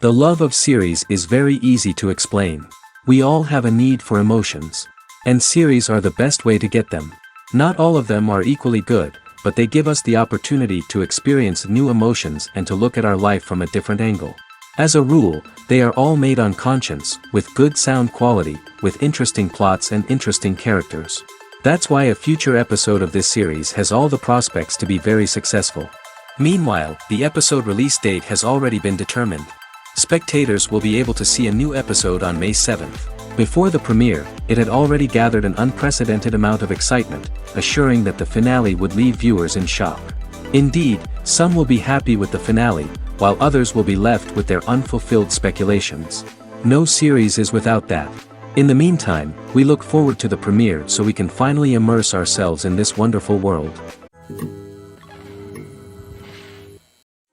The love of series is very easy to explain. We all have a need for emotions. And series are the best way to get them. Not all of them are equally good, but they give us the opportunity to experience new emotions and to look at our life from a different angle. As a rule, they are all made on conscience, with good sound quality, with interesting plots and interesting characters. That's why a future episode of this series has all the prospects to be very successful. Meanwhile, the episode release date has already been determined. Spectators will be able to see a new episode on May 7th. Before the premiere, it had already gathered an unprecedented amount of excitement, assuring that the finale would leave viewers in shock. Indeed, some will be happy with the finale, while others will be left with their unfulfilled speculations. No series is without that. In the meantime, we look forward to the premiere so we can finally immerse ourselves in this wonderful world.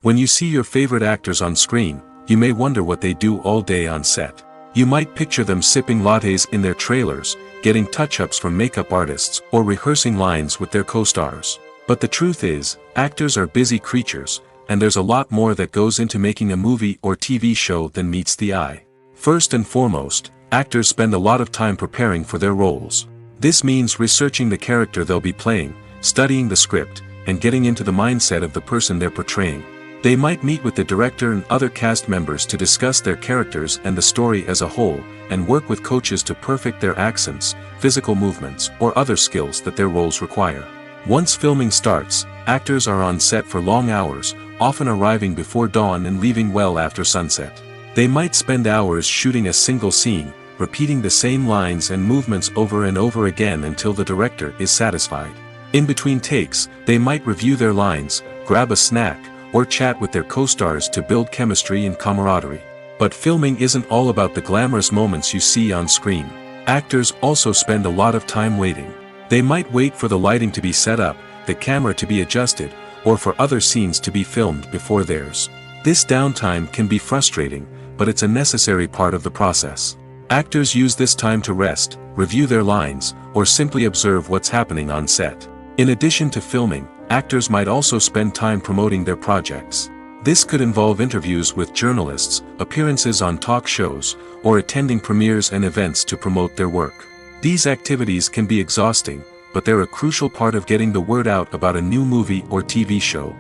When you see your favorite actors on screen, you may wonder what they do all day on set. You might picture them sipping lattes in their trailers, getting touch-ups from makeup artists, or rehearsing lines with their co-stars. But the truth is, actors are busy creatures, and there's a lot more that goes into making a movie or TV show than meets the eye. First and foremost, actors spend a lot of time preparing for their roles. This means researching the character they'll be playing, studying the script, and getting into the mindset of the person they're portraying. They might meet with the director and other cast members to discuss their characters and the story as a whole, and work with coaches to perfect their accents, physical movements, or other skills that their roles require. Once filming starts, actors are on set for long hours, often arriving before dawn and leaving well after sunset. They might spend hours shooting a single scene, repeating the same lines and movements over and over again until the director is satisfied. In between takes, they might review their lines, grab a snack, or chat with their co-stars to build chemistry and camaraderie. But filming isn't all about the glamorous moments you see on screen. Actors also spend a lot of time waiting. They might wait for the lighting to be set up, the camera to be adjusted, or for other scenes to be filmed before theirs. This downtime can be frustrating, but it's a necessary part of the process. Actors use this time to rest, review their lines, or simply observe what's happening on set. In addition to filming, actors might also spend time promoting their projects. This could involve interviews with journalists, appearances on talk shows, or attending premieres and events to promote their work. These activities can be exhausting, but they're a crucial part of getting the word out about a new movie or TV show.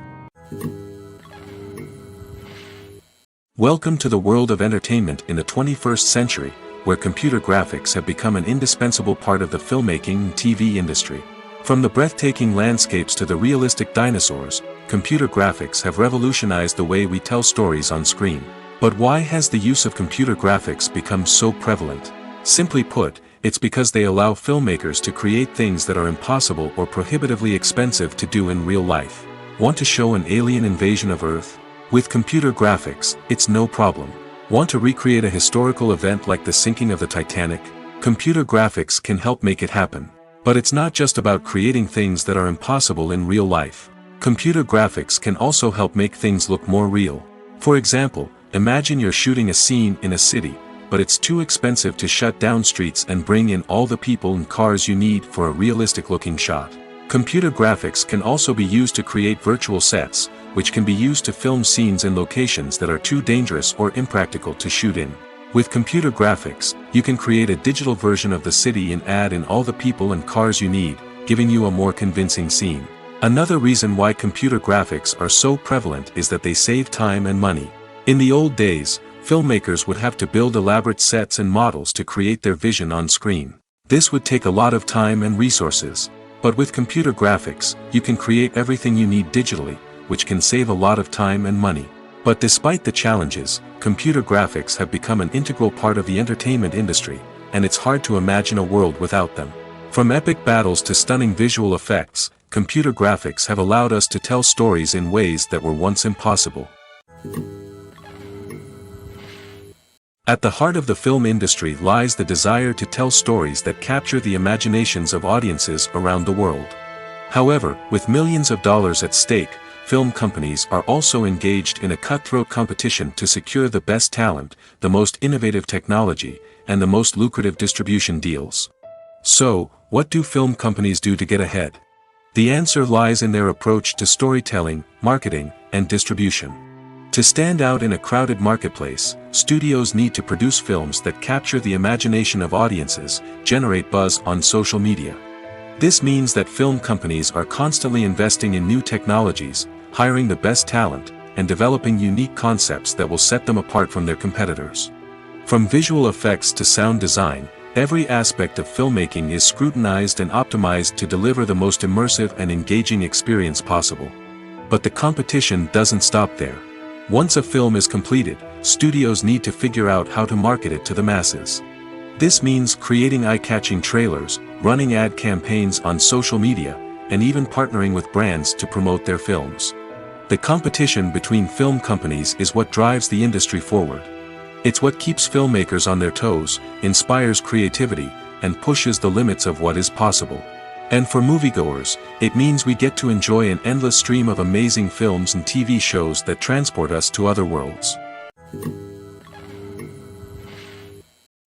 Welcome to the world of entertainment in the 21st century, where computer graphics have become an indispensable part of the filmmaking and TV industry. From the breathtaking landscapes to the realistic dinosaurs, computer graphics have revolutionized the way we tell stories on screen. But why has the use of computer graphics become so prevalent? Simply put, it's because they allow filmmakers to create things that are impossible or prohibitively expensive to do in real life. Want to show an alien invasion of Earth? With computer graphics, it's no problem. Want to recreate a historical event like the sinking of the Titanic? Computer graphics can help make it happen. But it's not just about creating things that are impossible in real life. Computer graphics can also help make things look more real. For example, imagine you're shooting a scene in a city, but it's too expensive to shut down streets and bring in all the people and cars you need for a realistic-looking shot. Computer graphics can also be used to create virtual sets, which can be used to film scenes in locations that are too dangerous or impractical to shoot in. With computer graphics, you can create a digital version of the city and add in all the people and cars you need, giving you a more convincing scene. Another reason why computer graphics are so prevalent is that they save time and money. In the old days, filmmakers would have to build elaborate sets and models to create their vision on screen. This would take a lot of time and resources. But with computer graphics, you can create everything you need digitally, which can save a lot of time and money. But despite the challenges, computer graphics have become an integral part of the entertainment industry, and it's hard to imagine a world without them. From epic battles to stunning visual effects, computer graphics have allowed us to tell stories in ways that were once impossible. At the heart of the film industry lies the desire to tell stories that capture the imaginations of audiences around the world. However, with millions of dollars at stake, film companies are also engaged in a cutthroat competition to secure the best talent, the most innovative technology, and the most lucrative distribution deals. So, what do film companies do to get ahead? The answer lies in their approach to storytelling, marketing, and distribution. To stand out in a crowded marketplace, studios need to produce films that capture the imagination of audiences, generate buzz on social media. This means that film companies are constantly investing in new technologies, hiring the best talent, and developing unique concepts that will set them apart from their competitors. From visual effects to sound design, every aspect of filmmaking is scrutinized and optimized to deliver the most immersive and engaging experience possible. But the competition doesn't stop there. Once a film is completed, studios need to figure out how to market it to the masses. This means creating eye-catching trailers, running ad campaigns on social media, and even partnering with brands to promote their films. The competition between film companies is what drives the industry forward. It's what keeps filmmakers on their toes, inspires creativity, and pushes the limits of what is possible. And for moviegoers, it means we get to enjoy an endless stream of amazing films and TV shows that transport us to other worlds.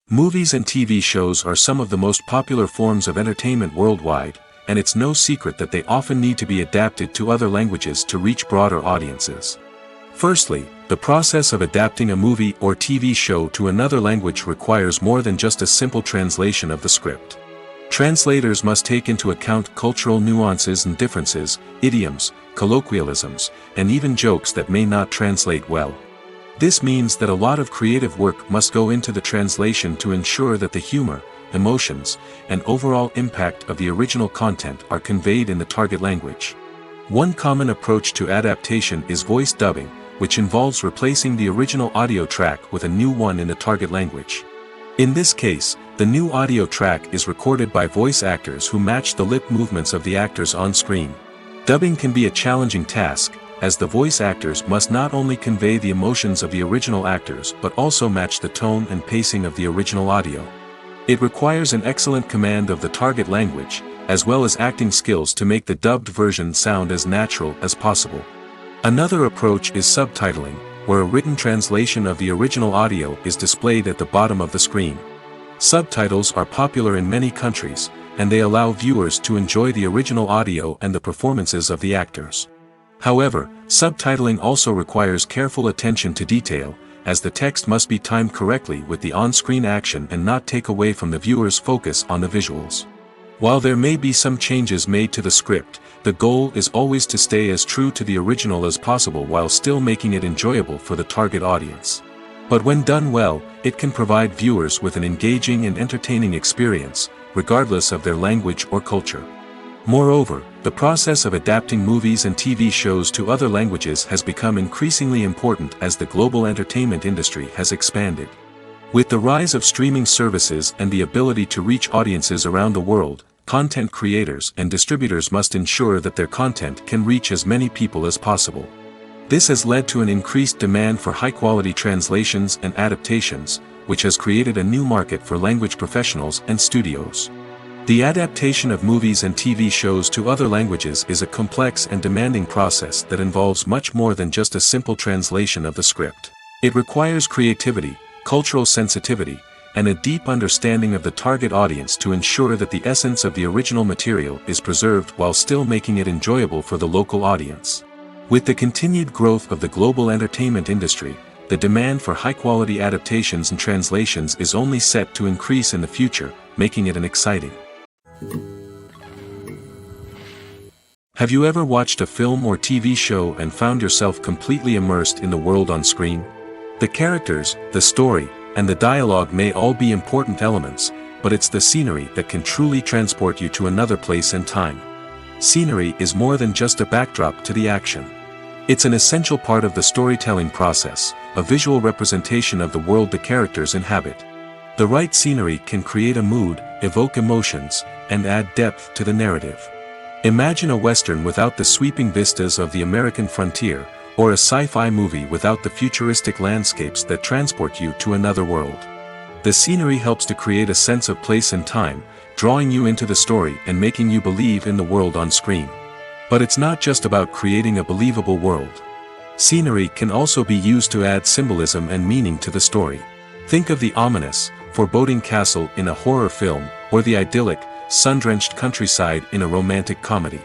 Movies and TV shows are some of the most popular forms of entertainment worldwide, and it's no secret that they often need to be adapted to other languages to reach broader audiences. Firstly, the process of adapting a movie or TV show to another language requires more than just a simple translation of the script. Translators must take into account cultural nuances and differences, idioms, colloquialisms, and even jokes that may not translate well. This means that a lot of creative work must go into the translation to ensure that the humor, emotions, and overall impact of the original content are conveyed in the target language. One common approach to adaptation is voice dubbing, which involves replacing the original audio track with a new one in the target language. In this case, the new audio track is recorded by voice actors who match the lip movements of the actors on screen. Dubbing can be a challenging task, as the voice actors must not only convey the emotions of the original actors but also match the tone and pacing of the original audio. It requires an excellent command of the target language, as well as acting skills to make the dubbed version sound as natural as possible. Another approach is subtitling, where a written translation of the original audio is displayed at the bottom of the screen. Subtitles are popular in many countries, and they allow viewers to enjoy the original audio and the performances of the actors. However, subtitling also requires careful attention to detail, as the text must be timed correctly with the on-screen action and not take away from the viewer's focus on the visuals. While there may be some changes made to the script, the goal is always to stay as true to the original as possible while still making it enjoyable for the target audience. But when done well, it can provide viewers with an engaging and entertaining experience, regardless of their language or culture. Moreover, the process of adapting movies and TV shows to other languages has become increasingly important as the global entertainment industry has expanded. With the rise of streaming services and the ability to reach audiences around the world, content creators and distributors must ensure that their content can reach as many people as possible. This has led to an increased demand for high-quality translations and adaptations, which has created a new market for language professionals and studios. The adaptation of movies and TV shows to other languages is a complex and demanding process that involves much more than just a simple translation of the script. It requires creativity, cultural sensitivity, and a deep understanding of the target audience to ensure that the essence of the original material is preserved while still making it enjoyable for the local audience. With the continued growth of the global entertainment industry, the demand for high-quality adaptations and translations is only set to increase in the future, making it an exciting. Have you ever watched a film or TV show and found yourself completely immersed in the world on screen? The characters, the story, and the dialogue may all be important elements, but it's the scenery that can truly transport you to another place and time. Scenery is more than just a backdrop to the action. It's an essential part of the storytelling process, a visual representation of the world the characters inhabit. The right scenery can create a mood, evoke emotions, and add depth to the narrative. Imagine a Western without the sweeping vistas of the American frontier, or a sci-fi movie without the futuristic landscapes that transport you to another world. The scenery helps to create a sense of place and time, drawing you into the story and making you believe in the world on screen. But it's not just about creating a believable world. Scenery can also be used to add symbolism and meaning to the story. Think of the ominous, foreboding castle in a horror film, or the idyllic, sun-drenched countryside in a romantic comedy.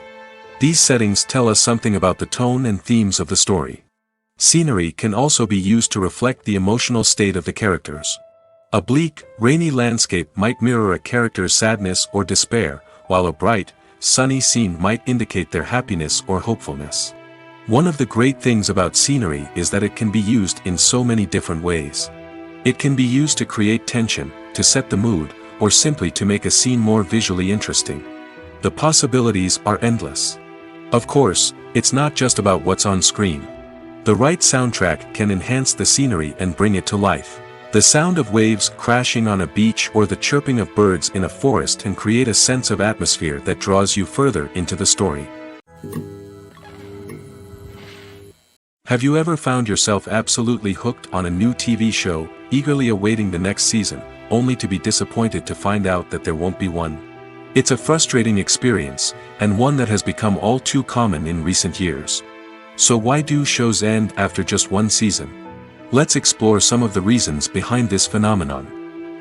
These settings tell us something about the tone and themes of the story. Scenery can also be used to reflect the emotional state of the characters. A bleak, rainy landscape might mirror a character's sadness or despair, while a bright, sunny scene might indicate their happiness or hopefulness. One of the great things about scenery is that it can be used in so many different ways. It can be used to create tension, to set the mood, or simply to make a scene more visually interesting. The possibilities are endless. Of course, it's not just about what's on screen. The right soundtrack can enhance the scenery and bring it to life. The sound of waves crashing on a beach or the chirping of birds in a forest can create a sense of atmosphere that draws you further into the story. Have you ever found yourself absolutely hooked on a new TV show, eagerly awaiting the next season, only to be disappointed to find out that there won't be one? It's a frustrating experience, and one that has become all too common in recent years. So why do shows end after just one season? Let's explore some of the reasons behind this phenomenon.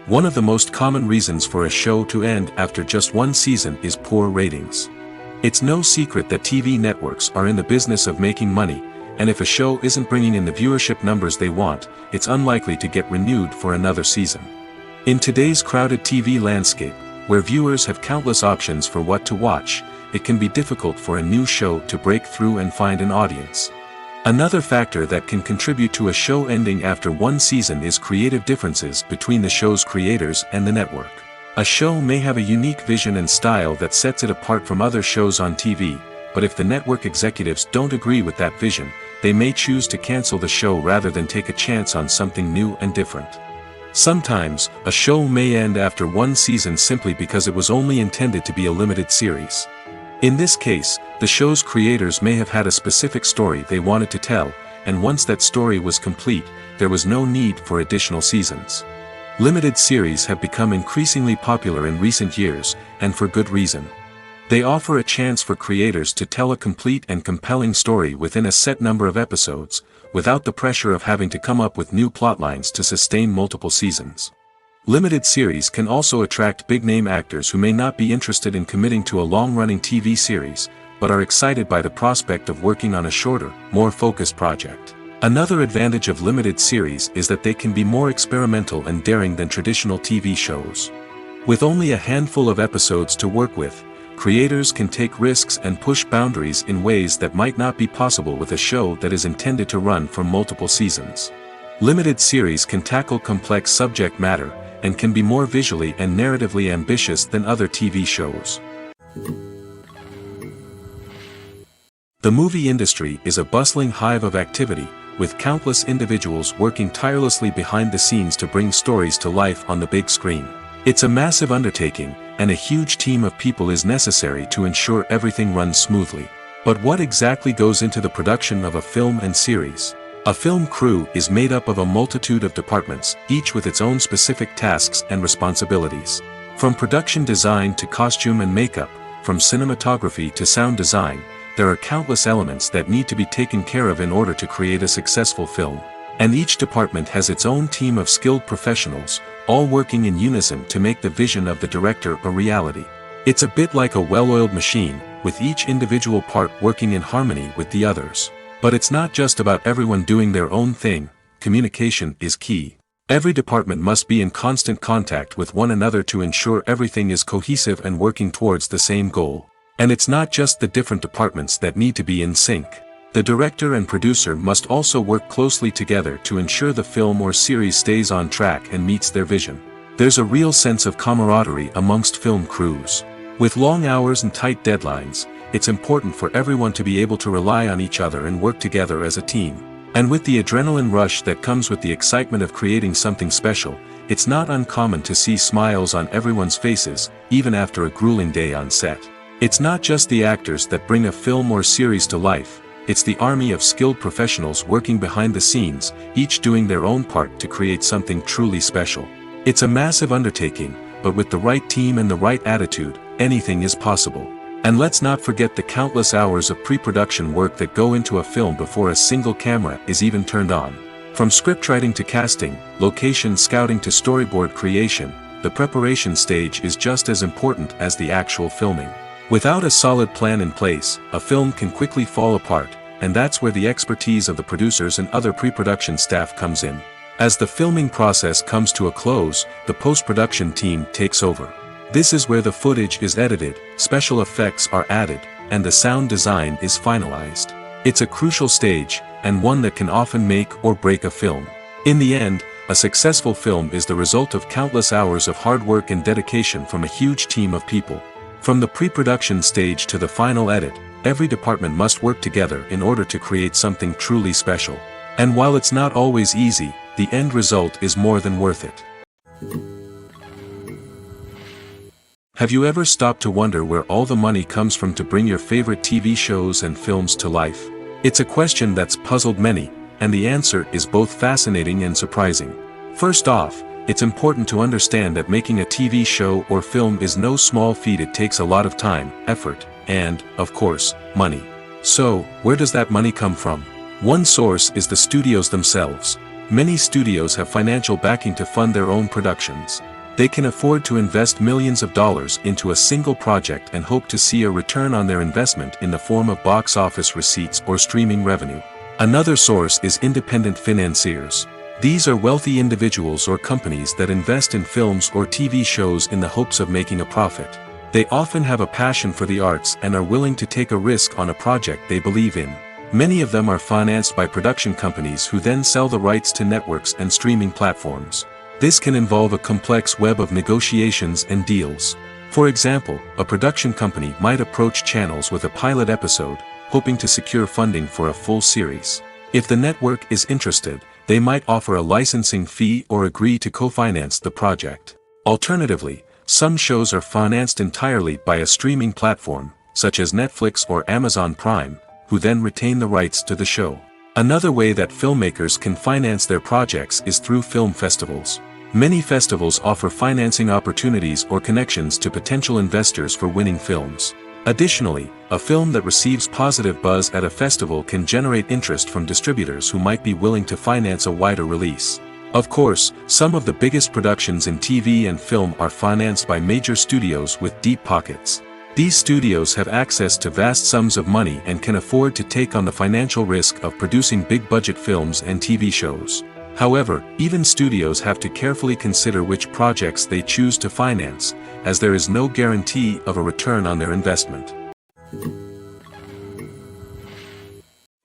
One of the most common reasons for a show to end after just one season is poor ratings. It's no secret that TV networks are in the business of making money, and if a show isn't bringing in the viewership numbers they want, it's unlikely to get renewed for another season. In today's crowded TV landscape, where viewers have countless options for what to watch, it can be difficult for a new show to break through and find an audience. Another factor that can contribute to a show ending after one season is creative differences between the show's creators and the network. A show may have a unique vision and style that sets it apart from other shows on TV, but if the network executives don't agree with that vision, they may choose to cancel the show rather than take a chance on something new and different. Sometimes, a show may end after one season simply because it was only intended to be a limited series. In this case, the show's creators may have had a specific story they wanted to tell, and once that story was complete, there was no need for additional seasons. Limited series have become increasingly popular in recent years, and for good reason. They offer a chance for creators to tell a complete and compelling story within a set number of episodes, without the pressure of having to come up with new plotlines to sustain multiple seasons. Limited series can also attract big-name actors who may not be interested in committing to a long-running TV series, but are excited by the prospect of working on a shorter, more focused project. Another advantage of limited series is that they can be more experimental and daring than traditional TV shows. With only a handful of episodes to work with, creators can take risks and push boundaries in ways that might not be possible with a show that is intended to run for multiple seasons. Limited series can tackle complex subject matter, and can be more visually and narratively ambitious than other TV shows. The movie industry is a bustling hive of activity, with countless individuals working tirelessly behind the scenes to bring stories to life on the big screen. It's a massive undertaking, and a huge team of people is necessary to ensure everything runs smoothly. But what exactly goes into the production of a film and series? A film crew is made up of a multitude of departments, each with its own specific tasks and responsibilities. From production design to costume and makeup, from cinematography to sound design, there are countless elements that need to be taken care of in order to create a successful film. And each department has its own team of skilled professionals, all working in unison to make the vision of the director a reality. It's a bit like a well-oiled machine, with each individual part working in harmony with the others. But it's not just about everyone doing their own thing. Communication is key. Every department must be in constant contact with one another to ensure everything is cohesive and working towards the same goal. And it's not just the different departments that need to be in sync. The director and producer must also work closely together to ensure the film or series stays on track and meets their vision. There's a real sense of camaraderie amongst film crews. With long hours and tight deadlines, it's important for everyone to be able to rely on each other and work together as a team. And with the adrenaline rush that comes with the excitement of creating something special, it's not uncommon to see smiles on everyone's faces, even after a grueling day on set. It's not just the actors that bring a film or series to life, it's the army of skilled professionals working behind the scenes, each doing their own part to create something truly special. It's a massive undertaking, but with the right team and the right attitude, anything is possible. And let's not forget the countless hours of pre-production work that go into a film before a single camera is even turned on. From scriptwriting to casting, location scouting to storyboard creation, the preparation stage is just as important as the actual filming. Without a solid plan in place, a film can quickly fall apart, and that's where the expertise of the producers and other pre-production staff comes in. As the filming process comes to a close, the post-production team takes over. This is where the footage is edited, special effects are added, and the sound design is finalized. It's a crucial stage, and one that can often make or break a film. In the end, a successful film is the result of countless hours of hard work and dedication from a huge team of people. From the pre-production stage to the final edit, every department must work together in order to create something truly special. And while it's not always easy, the end result is more than worth it. Have you ever stopped to wonder where all the money comes from to bring your favorite TV shows and films to life? It's a question that's puzzled many, and the answer is both fascinating and surprising. First off, it's important to understand that making a TV show or film is no small feat. It takes a lot of time, effort, and, of course, money. So, where does that money come from? One source is the studios themselves. Many studios have financial backing to fund their own productions. They can afford to invest millions of dollars into a single project and hope to see a return on their investment in the form of box office receipts or streaming revenue. Another source is independent financiers. These are wealthy individuals or companies that invest in films or TV shows in the hopes of making a profit. They often have a passion for the arts and are willing to take a risk on a project they believe in. Many of them are financed by production companies who then sell the rights to networks and streaming platforms. This can involve a complex web of negotiations and deals. For example, a production company might approach channels with a pilot episode, hoping to secure funding for a full series. If the network is interested, they might offer a licensing fee or agree to co-finance the project. Alternatively, some shows are financed entirely by a streaming platform, such as Netflix or Amazon Prime, who then retain the rights to the show. Another way that filmmakers can finance their projects is through film festivals. Many festivals offer financing opportunities or connections to potential investors for winning films. Additionally, a film that receives positive buzz at a festival can generate interest from distributors who might be willing to finance a wider release. Of course, some of the biggest productions in TV and film are financed by major studios with deep pockets. These studios have access to vast sums of money and can afford to take on the financial risk of producing big-budget films and TV shows. However, even studios have to carefully consider which projects they choose to finance, as there is no guarantee of a return on their investment.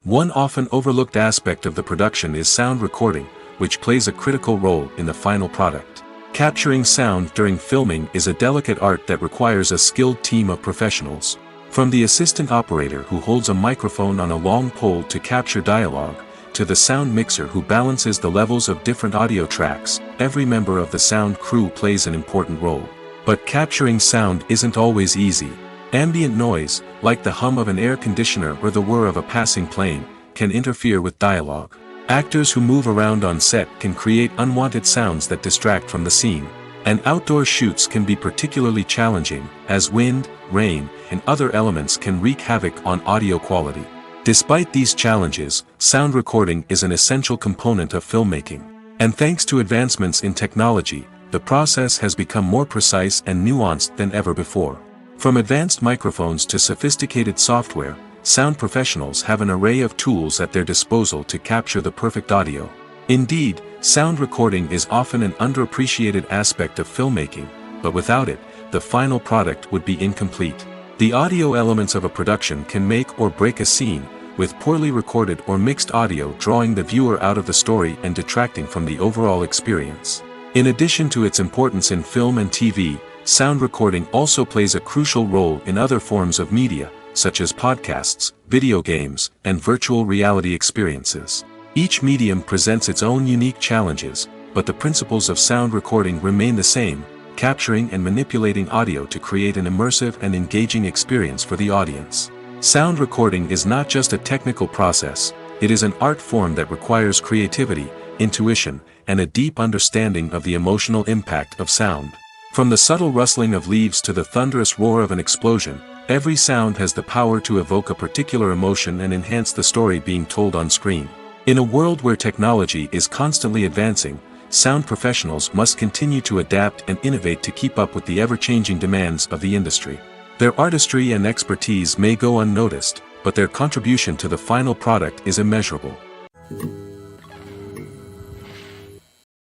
One often overlooked aspect of the production is sound recording, which plays a critical role in the final product. Capturing sound during filming is a delicate art that requires a skilled team of professionals. From the assistant operator who holds a microphone on a long pole to capture dialogue, to the sound mixer who balances the levels of different audio tracks, every member of the sound crew plays an important role. But capturing sound isn't always easy. Ambient noise, like the hum of an air conditioner or the whir of a passing plane, can interfere with dialogue. Actors who move around on set can create unwanted sounds that distract from the scene. And outdoor shoots can be particularly challenging, as wind, rain, and other elements can wreak havoc on audio quality. Despite these challenges, sound recording is an essential component of filmmaking. And thanks to advancements in technology, the process has become more precise and nuanced than ever before. From advanced microphones to sophisticated software, sound professionals have an array of tools at their disposal to capture the perfect audio. Indeed, sound recording is often an underappreciated aspect of filmmaking, but without it, the final product would be incomplete. The audio elements of a production can make or break a scene, with poorly recorded or mixed audio drawing the viewer out of the story and detracting from the overall experience. In addition to its importance in film and TV, sound recording also plays a crucial role in other forms of media, such as podcasts, video games, and virtual reality experiences. Each medium presents its own unique challenges, but the principles of sound recording remain the same: capturing and manipulating audio to create an immersive and engaging experience for the audience. Sound recording is not just a technical process, it is an art form that requires creativity, intuition, and a deep understanding of the emotional impact of sound. From the subtle rustling of leaves to the thunderous roar of an explosion, every sound has the power to evoke a particular emotion and enhance the story being told on screen. In a world where technology is constantly advancing, sound professionals must continue to adapt and innovate to keep up with the ever-changing demands of the industry. Their artistry and expertise may go unnoticed, but their contribution to the final product is immeasurable.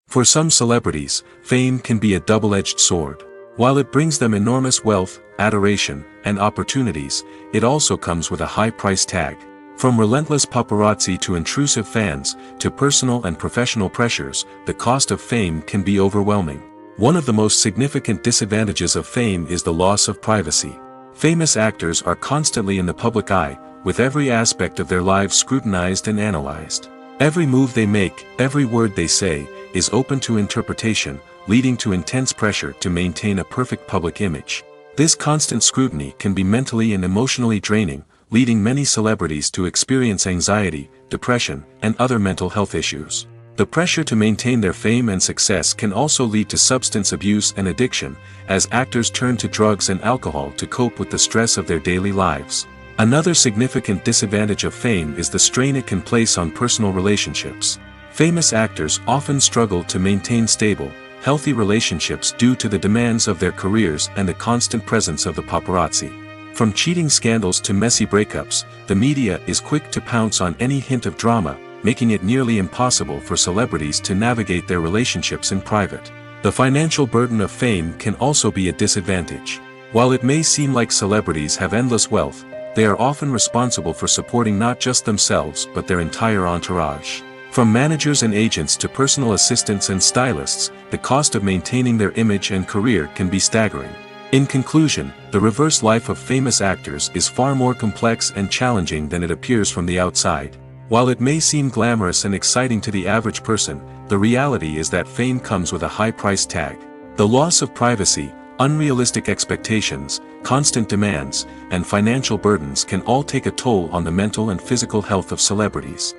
For some celebrities, fame can be a double-edged sword. While it brings them enormous wealth, adoration, and opportunities, it also comes with a high price tag. From relentless paparazzi to intrusive fans, to personal and professional pressures, the cost of fame can be overwhelming. One of the most significant disadvantages of fame is the loss of privacy. Famous actors are constantly in the public eye, with every aspect of their lives scrutinized and analyzed. Every move they make, every word they say, is open to interpretation, leading to intense pressure to maintain a perfect public image. This constant scrutiny can be mentally and emotionally draining, leading many celebrities to experience anxiety, depression, and other mental health issues. The pressure to maintain their fame and success can also lead to substance abuse and addiction, as actors turn to drugs and alcohol to cope with the stress of their daily lives. Another significant disadvantage of fame is the strain it can place on personal relationships. Famous actors often struggle to maintain stable, healthy relationships due to the demands of their careers and the constant presence of the paparazzi. From cheating scandals to messy breakups, the media is quick to pounce on any hint of drama, making it nearly impossible for celebrities to navigate their relationships in private. The financial burden of fame can also be a disadvantage. While it may seem like celebrities have endless wealth, they are often responsible for supporting not just themselves but their entire entourage. From managers and agents to personal assistants and stylists, the cost of maintaining their image and career can be staggering. In conclusion, the reverse life of famous actors is far more complex and challenging than it appears from the outside. While it may seem glamorous and exciting to the average person, the reality is that fame comes with a high price tag. The loss of privacy, unrealistic expectations, constant demands, and financial burdens can all take a toll on the mental and physical health of celebrities.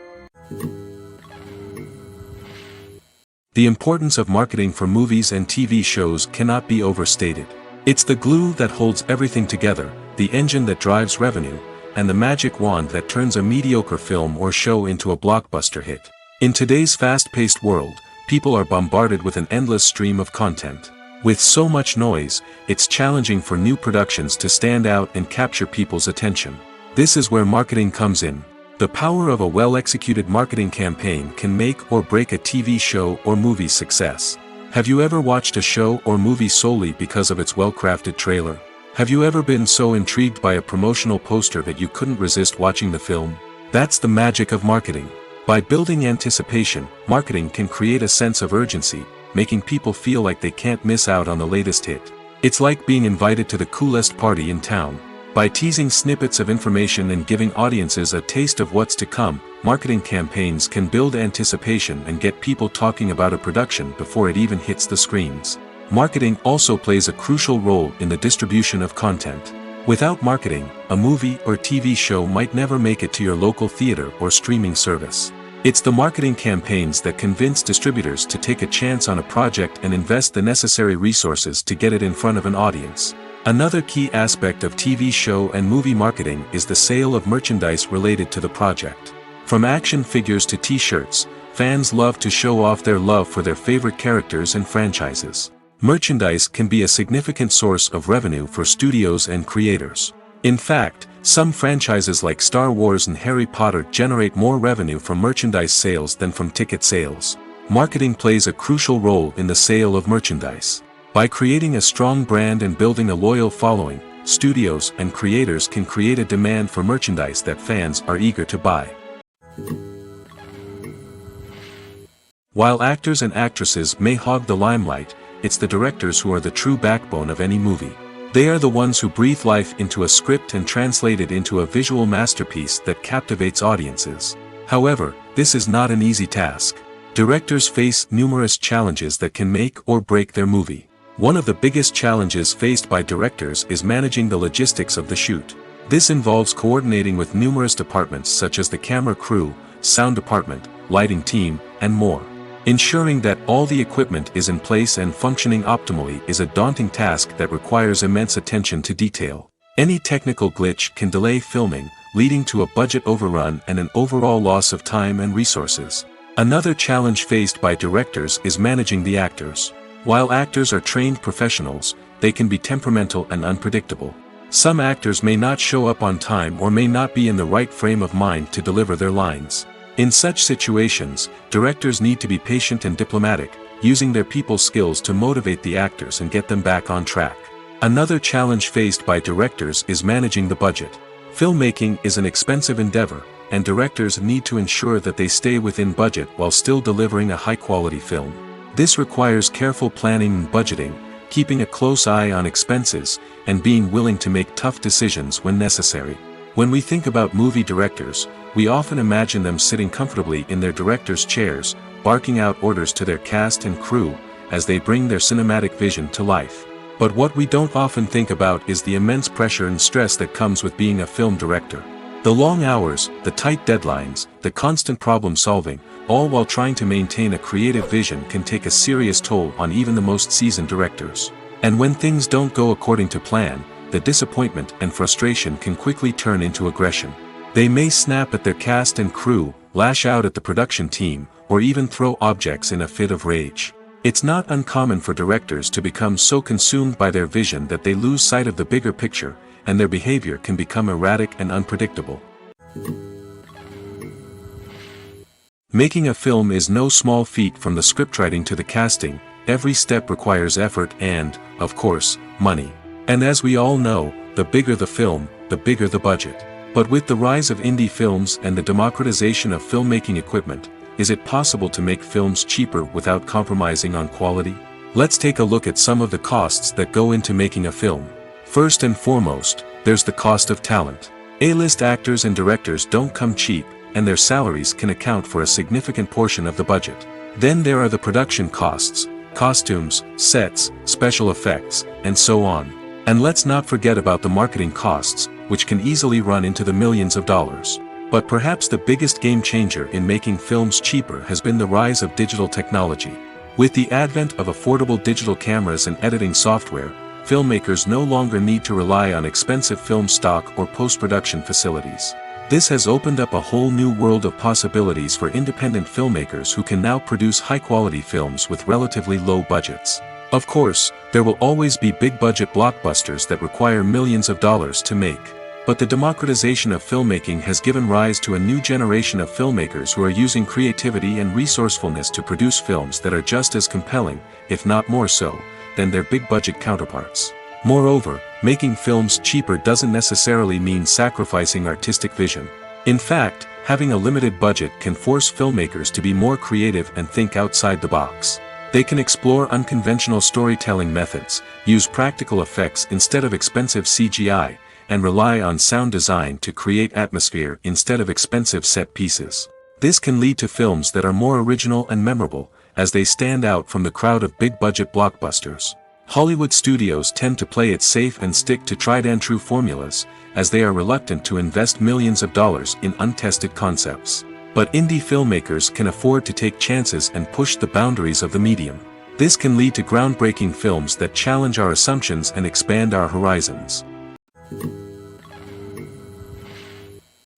The importance of marketing for movies and TV shows cannot be overstated. It's the glue that holds everything together, the engine that drives revenue, and the magic wand that turns a mediocre film or show into a blockbuster hit. In today's fast-paced world, people are bombarded with an endless stream of content. With so much noise, it's challenging for new productions to stand out and capture people's attention. This is where marketing comes in. The power of a well-executed marketing campaign can make or break a TV show or movie's success. Have you ever watched a show or movie solely because of its well-crafted trailer? Have you ever been so intrigued by a promotional poster that you couldn't resist watching the film? That's the magic of marketing. By building anticipation, marketing can create a sense of urgency, making people feel like they can't miss out on the latest hit. It's like being invited to the coolest party in town. By teasing snippets of information and giving audiences a taste of what's to come, marketing campaigns can build anticipation and get people talking about a production before it even hits the screens. Marketing also plays a crucial role in the distribution of content. Without marketing, a movie or TV show might never make it to your local theater or streaming service. It's the marketing campaigns that convince distributors to take a chance on a project and invest the necessary resources to get it in front of an audience. Another key aspect of TV show and movie marketing is the sale of merchandise related to the project. From action figures to t-shirts, fans love to show off their love for their favorite characters and franchises. Merchandise can be a significant source of revenue for studios and creators. In fact, some franchises like Star Wars and Harry Potter generate more revenue from merchandise sales than from ticket sales. Marketing plays a crucial role in the sale of merchandise. By creating a strong brand and building a loyal following, studios and creators can create a demand for merchandise that fans are eager to buy. While actors and actresses may hog the limelight, it's the directors who are the true backbone of any movie. They are the ones who breathe life into a script and translate it into a visual masterpiece that captivates audiences. However, this is not an easy task. Directors face numerous challenges that can make or break their movie. One of the biggest challenges faced by directors is managing the logistics of the shoot. This involves coordinating with numerous departments such as the camera crew, sound department, lighting team, and more. Ensuring that all the equipment is in place and functioning optimally is a daunting task that requires immense attention to detail. Any technical glitch can delay filming, leading to a budget overrun and an overall loss of time and resources. Another challenge faced by directors is managing the actors. While actors are trained professionals, they can be temperamental and unpredictable. Some actors may not show up on time or may not be in the right frame of mind to deliver their lines. In such situations, directors need to be patient and diplomatic, using their people skills to motivate the actors and get them back on track. Another challenge faced by directors is managing the budget. Filmmaking is an expensive endeavor, and directors need to ensure that they stay within budget while still delivering a high-quality film. This requires careful planning and budgeting, keeping a close eye on expenses, and being willing to make tough decisions when necessary. When we think about movie directors, we often imagine them sitting comfortably in their director's chairs, barking out orders to their cast and crew, as they bring their cinematic vision to life. But what we don't often think about is the immense pressure and stress that comes with being a film director. The long hours, the tight deadlines, the constant problem solving, all while trying to maintain a creative vision can take a serious toll on even the most seasoned directors. And when things don't go according to plan, the disappointment and frustration can quickly turn into aggression. They may snap at their cast and crew, lash out at the production team, or even throw objects in a fit of rage. It's not uncommon for directors to become so consumed by their vision that they lose sight of the bigger picture, and their behavior can become erratic and unpredictable. Making a film is no small feat. From the scriptwriting to the casting, every step requires effort and, of course, money. And as we all know, the bigger the film, the bigger the budget. But with the rise of indie films and the democratization of filmmaking equipment, is it possible to make films cheaper without compromising on quality? Let's take a look at some of the costs that go into making a film. First and foremost, there's the cost of talent. A-list actors and directors don't come cheap, and their salaries can account for a significant portion of the budget. Then there are the production costs, costumes, sets, special effects, and so on. And let's not forget about the marketing costs, which can easily run into the millions of dollars. But perhaps the biggest game changer in making films cheaper has been the rise of digital technology. With the advent of affordable digital cameras and editing software, filmmakers no longer need to rely on expensive film stock or post-production facilities. This has opened up a whole new world of possibilities for independent filmmakers who can now produce high-quality films with relatively low budgets. Of course, there will always be big-budget blockbusters that require millions of dollars to make. But the democratization of filmmaking has given rise to a new generation of filmmakers who are using creativity and resourcefulness to produce films that are just as compelling, if not more so, than their big-budget counterparts. Moreover, making films cheaper doesn't necessarily mean sacrificing artistic vision. In fact, having a limited budget can force filmmakers to be more creative and think outside the box. They can explore unconventional storytelling methods, use practical effects instead of expensive CGI, and rely on sound design to create atmosphere instead of expensive set pieces. This can lead to films that are more original and memorable, as they stand out from the crowd of big-budget blockbusters. Hollywood studios tend to play it safe and stick to tried-and-true formulas, as they are reluctant to invest millions of dollars in untested concepts. But indie filmmakers can afford to take chances and push the boundaries of the medium. This can lead to groundbreaking films that challenge our assumptions and expand our horizons.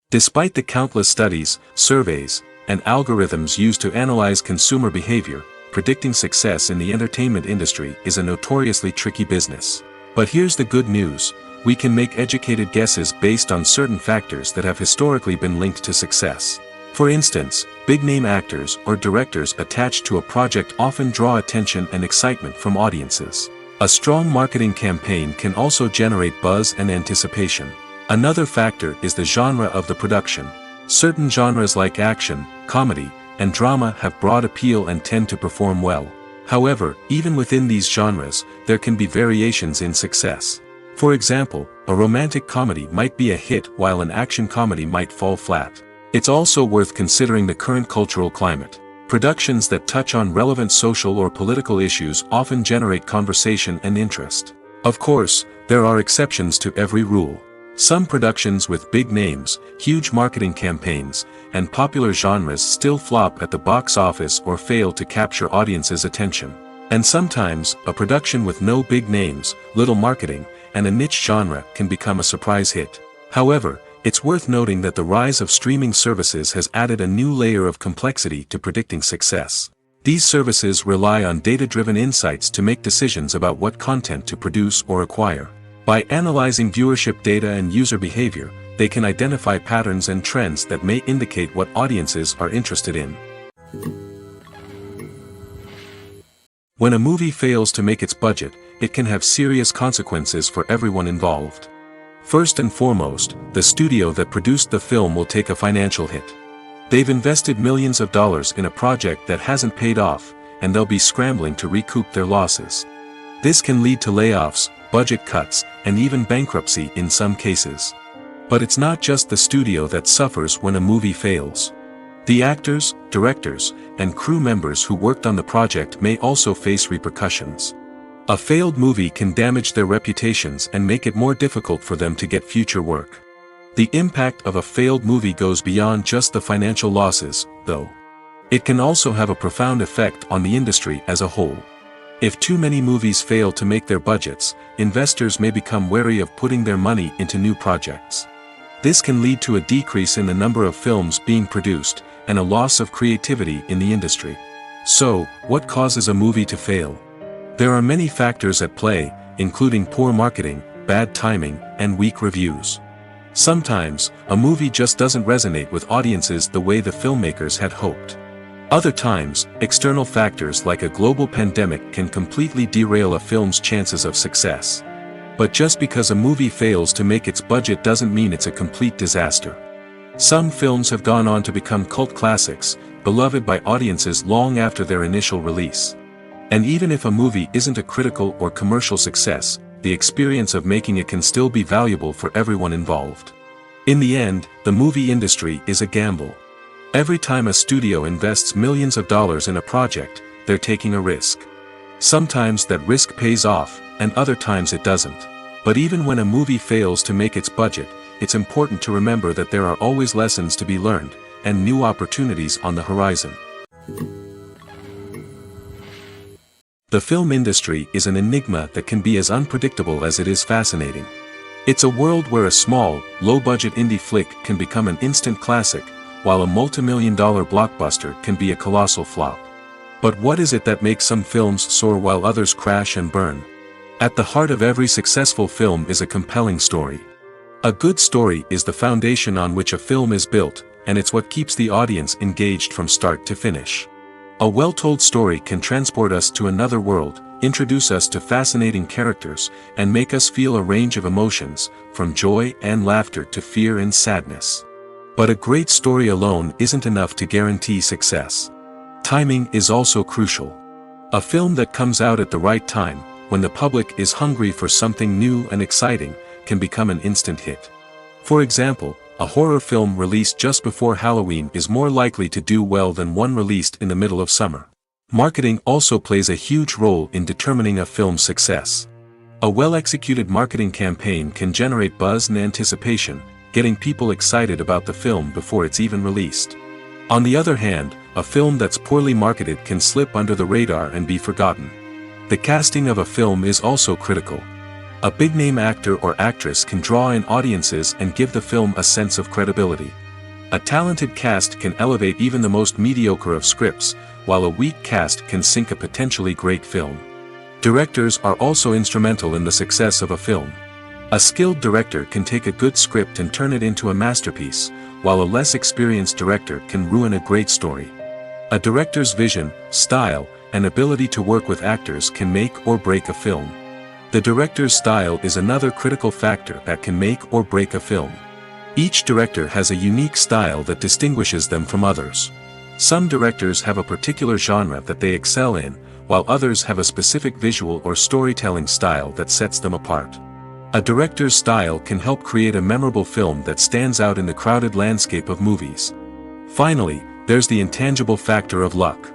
Despite the countless studies, surveys, and algorithms used to analyze consumer behavior, predicting success in the entertainment industry is a notoriously tricky business. But here's the good news: we can make educated guesses based on certain factors that have historically been linked to success. For instance, big-name actors or directors attached to a project often draw attention and excitement from audiences. A strong marketing campaign can also generate buzz and anticipation. Another factor is the genre of the production. Certain genres like action, comedy, and drama have broad appeal and tend to perform well. However, even within these genres, there can be variations in success. For example, a romantic comedy might be a hit while an action comedy might fall flat. It's also worth considering the current cultural climate. Productions that touch on relevant social or political issues often generate conversation and interest. Of course, there are exceptions to every rule. Some productions with big names, huge marketing campaigns, and popular genres still flop at the box office or fail to capture audiences' attention. And sometimes, a production with no big names, little marketing, and a niche genre can become a surprise hit. However, it's worth noting that the rise of streaming services has added a new layer of complexity to predicting success. These services rely on data-driven insights to make decisions about what content to produce or acquire. By analyzing viewership data and user behavior, they can identify patterns and trends that may indicate what audiences are interested in. When a movie fails to make its budget, it can have serious consequences for everyone involved. First and foremost, the studio that produced the film will take a financial hit. They've invested millions of dollars in a project that hasn't paid off, and they'll be scrambling to recoup their losses. This can lead to layoffs, budget cuts, and even bankruptcy in some cases. But it's not just the studio that suffers when a movie fails. The actors, directors, and crew members who worked on the project may also face repercussions. A failed movie can damage their reputations and make it more difficult for them to get future work. The impact of a failed movie goes beyond just the financial losses, though. It can also have a profound effect on the industry as a whole. If too many movies fail to make their budgets, investors may become wary of putting their money into new projects. This can lead to a decrease in the number of films being produced, and a loss of creativity in the industry. So, what causes a movie to fail? There are many factors at play, including poor marketing, bad timing, and weak reviews. Sometimes, a movie just doesn't resonate with audiences the way the filmmakers had hoped. Other times, external factors like a global pandemic can completely derail a film's chances of success. But just because a movie fails to make its budget doesn't mean it's a complete disaster. Some films have gone on to become cult classics, beloved by audiences long after their initial release. And even if a movie isn't a critical or commercial success, the experience of making it can still be valuable for everyone involved. In the end, the movie industry is a gamble. Every time a studio invests millions of dollars in a project, they're taking a risk. Sometimes that risk pays off, and other times it doesn't. But even when a movie fails to make its budget, it's important to remember that there are always lessons to be learned, and new opportunities on the horizon. The film industry is an enigma that can be as unpredictable as it is fascinating. It's a world where a small, low-budget indie flick can become an instant classic, while a multi-million-dollar blockbuster can be a colossal flop. But what is it that makes some films soar while others crash and burn? At the heart of every successful film is a compelling story. A good story is the foundation on which a film is built, and it's what keeps the audience engaged from start to finish. A well-told story can transport us to another world, introduce us to fascinating characters, and make us feel a range of emotions, from joy and laughter to fear and sadness. But a great story alone isn't enough to guarantee success. Timing is also crucial. A film that comes out at the right time, when the public is hungry for something new and exciting, can become an instant hit. For example, a horror film released just before Halloween is more likely to do well than one released in the middle of summer. Marketing also plays a huge role in determining a film's success. A well-executed marketing campaign can generate buzz and anticipation, getting people excited about the film before it's even released. On the other hand, a film that's poorly marketed can slip under the radar and be forgotten. The casting of a film is also critical. A big-name actor or actress can draw in audiences and give the film a sense of credibility. A talented cast can elevate even the most mediocre of scripts, while a weak cast can sink a potentially great film. Directors are also instrumental in the success of a film. A skilled director can take a good script and turn it into a masterpiece, while a less experienced director can ruin a great story. A director's vision, style, and ability to work with actors can make or break a film. The director's style is another critical factor that can make or break a film. Each director has a unique style that distinguishes them from others. Some directors have a particular genre that they excel in, while others have a specific visual or storytelling style that sets them apart. A director's style can help create a memorable film that stands out in the crowded landscape of movies. Finally, there's the intangible factor of luck.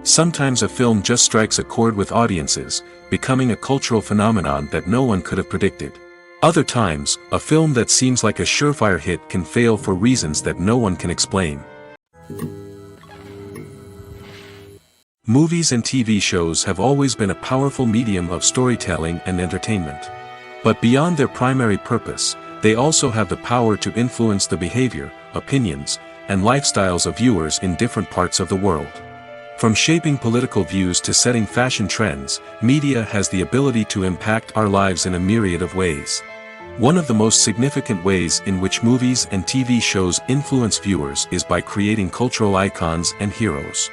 Sometimes a film just strikes a chord with audiences, becoming a cultural phenomenon that no one could have predicted. Other times, a film that seems like a surefire hit can fail for reasons that no one can explain. Movies and TV shows have always been a powerful medium of storytelling and entertainment. But beyond their primary purpose, they also have the power to influence the behavior, opinions, and lifestyles of viewers in different parts of the world. From shaping political views to setting fashion trends, media has the ability to impact our lives in a myriad of ways. One of the most significant ways in which movies and TV shows influence viewers is by creating cultural icons and heroes.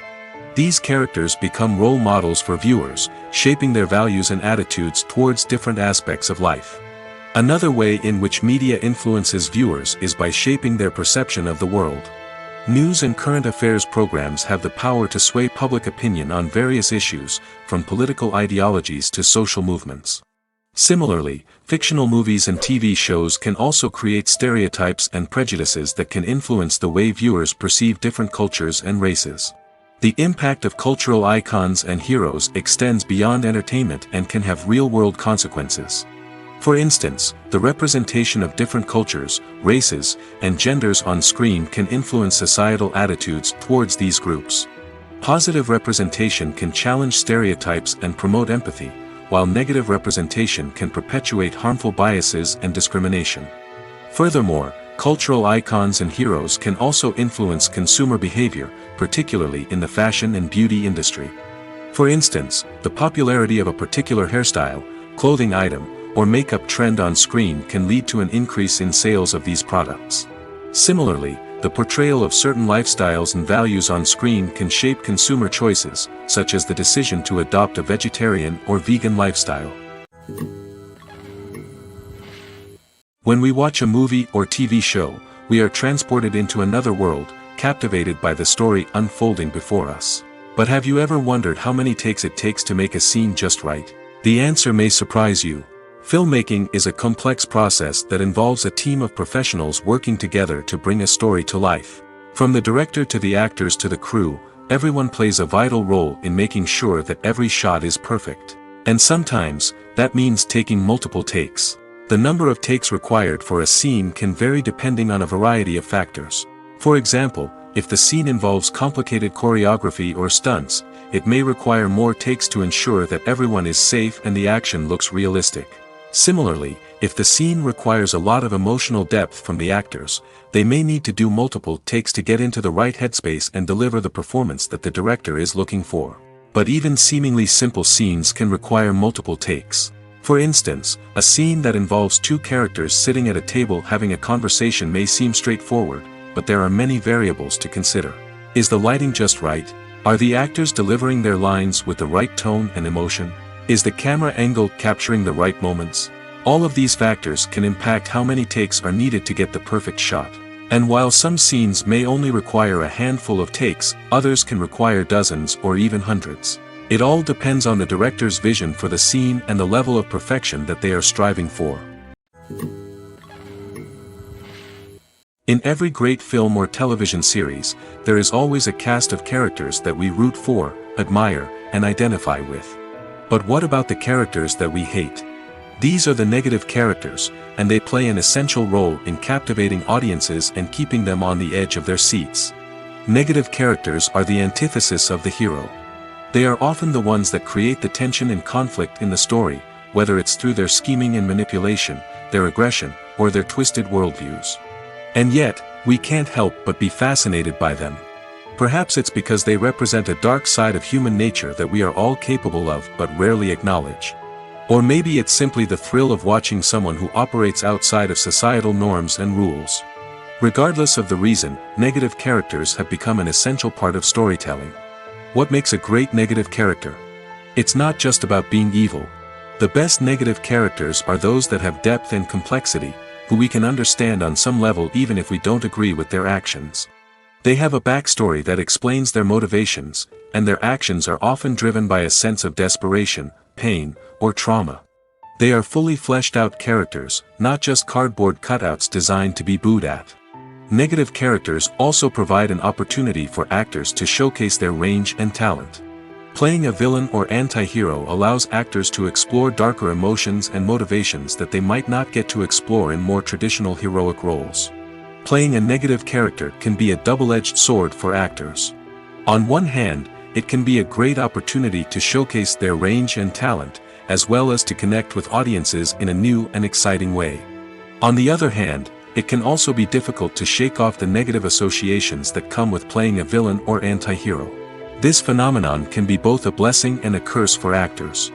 These characters become role models for viewers, shaping their values and attitudes towards different aspects of life. Another way in which media influences viewers is by shaping their perception of the world. News and current affairs programs have the power to sway public opinion on various issues, from political ideologies to social movements. Similarly, fictional movies and TV shows can also create stereotypes and prejudices that can influence the way viewers perceive different cultures and races. The impact of cultural icons and heroes extends beyond entertainment and can have real-world consequences. For instance, the representation of different cultures, races, and genders on screen can influence societal attitudes towards these groups. Positive representation can challenge stereotypes and promote empathy, while negative representation can perpetuate harmful biases and discrimination. Furthermore, cultural icons and heroes can also influence consumer behavior, particularly in the fashion and beauty industry. For instance, the popularity of a particular hairstyle, clothing item, or makeup trend on screen can lead to an increase in sales of these products. Similarly, the portrayal of certain lifestyles and values on screen can shape consumer choices, such as the decision to adopt a vegetarian or vegan lifestyle. When we watch a movie or TV show, we are transported into another world, captivated by the story unfolding before us. But have you ever wondered how many takes it takes to make a scene just right? The answer may surprise you. Filmmaking is a complex process that involves a team of professionals working together to bring a story to life. From the director to the actors to the crew, everyone plays a vital role in making sure that every shot is perfect. And sometimes, that means taking multiple takes. The number of takes required for a scene can vary depending on a variety of factors. For example, if the scene involves complicated choreography or stunts, it may require more takes to ensure that everyone is safe and the action looks realistic. Similarly, if the scene requires a lot of emotional depth from the actors, they may need to do multiple takes to get into the right headspace and deliver the performance that the director is looking for. But even seemingly simple scenes can require multiple takes. For instance, a scene that involves two characters sitting at a table having a conversation may seem straightforward, but there are many variables to consider. Is the lighting just right? Are the actors delivering their lines with the right tone and emotion? Is the camera angle capturing the right moments? All of these factors can impact how many takes are needed to get the perfect shot. And while some scenes may only require a handful of takes, others can require dozens or even hundreds. It all depends on the director's vision for the scene and the level of perfection that they are striving for. In every great film or television series, there is always a cast of characters that we root for, admire, and identify with. But what about the characters that we hate? These are the negative characters, and they play an essential role in captivating audiences and keeping them on the edge of their seats. Negative characters are the antithesis of the hero. They are often the ones that create the tension and conflict in the story, whether it's through their scheming and manipulation, their aggression, or their twisted worldviews. And yet, we can't help but be fascinated by them. Perhaps it's because they represent a dark side of human nature that we are all capable of but rarely acknowledge. Or maybe it's simply the thrill of watching someone who operates outside of societal norms and rules. Regardless of the reason, negative characters have become an essential part of storytelling. What makes a great negative character? It's not just about being evil. The best negative characters are those that have depth and complexity, who we can understand on some level even if we don't agree with their actions. They have a backstory that explains their motivations, and their actions are often driven by a sense of desperation, pain, or trauma. They are fully fleshed out characters, not just cardboard cutouts designed to be booed at. Negative characters also provide an opportunity for actors to showcase their range and talent. Playing a villain or anti-hero allows actors to explore darker emotions and motivations that they might not get to explore in more traditional heroic roles. Playing a negative character can be a double-edged sword for actors. On one hand, it can be a great opportunity to showcase their range and talent, as well as to connect with audiences in a new and exciting way. On the other hand, it can also be difficult to shake off the negative associations that come with playing a villain or anti-hero. This phenomenon can be both a blessing and a curse for actors.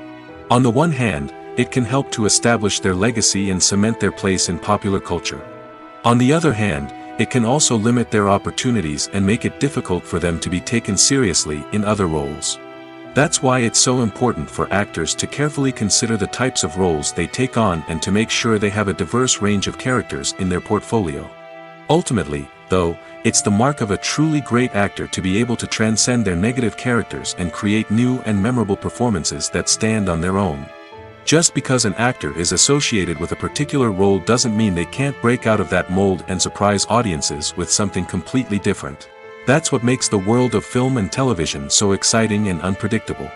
On the one hand, it can help to establish their legacy and cement their place in popular culture. On the other hand, it can also limit their opportunities and make it difficult for them to be taken seriously in other roles. That's why it's so important for actors to carefully consider the types of roles they take on and to make sure they have a diverse range of characters in their portfolio. Ultimately, though, it's the mark of a truly great actor to be able to transcend their negative characters and create new and memorable performances that stand on their own. Just because an actor is associated with a particular role doesn't mean they can't break out of that mold and surprise audiences with something completely different. That's what makes the world of film and television so exciting and unpredictable.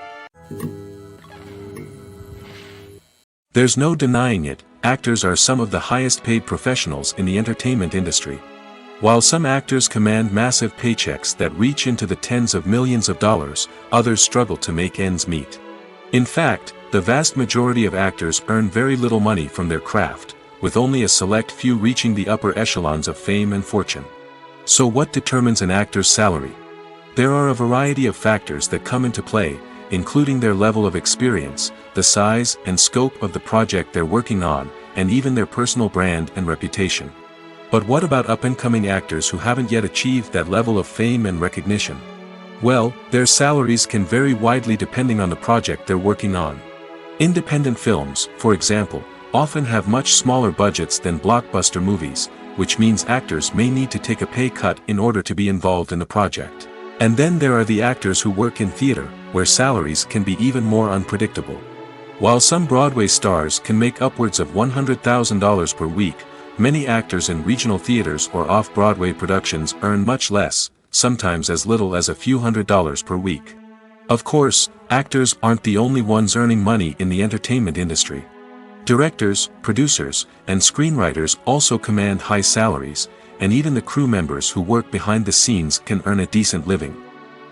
There's no denying it, actors are some of the highest paid professionals in the entertainment industry. While some actors command massive paychecks that reach into the tens of millions of dollars, others struggle to make ends meet. In fact, the vast majority of actors earn very little money from their craft, with only a select few reaching the upper echelons of fame and fortune. So what determines an actor's salary? There are a variety of factors that come into play, including their level of experience, the size and scope of the project they're working on, and even their personal brand and reputation. But what about up-and-coming actors who haven't yet achieved that level of fame and recognition? Well, their salaries can vary widely depending on the project they're working on. Independent films, for example, often have much smaller budgets than blockbuster movies, which means actors may need to take a pay cut in order to be involved in the project. And then there are the actors who work in theater, where salaries can be even more unpredictable. While some Broadway stars can make upwards of $100,000 per week, many actors in regional theaters or off-Broadway productions earn much less, sometimes as little as a few $100s per week. Of course, actors aren't the only ones earning money in the entertainment industry. Directors, producers, and screenwriters also command high salaries, and even the crew members who work behind the scenes can earn a decent living.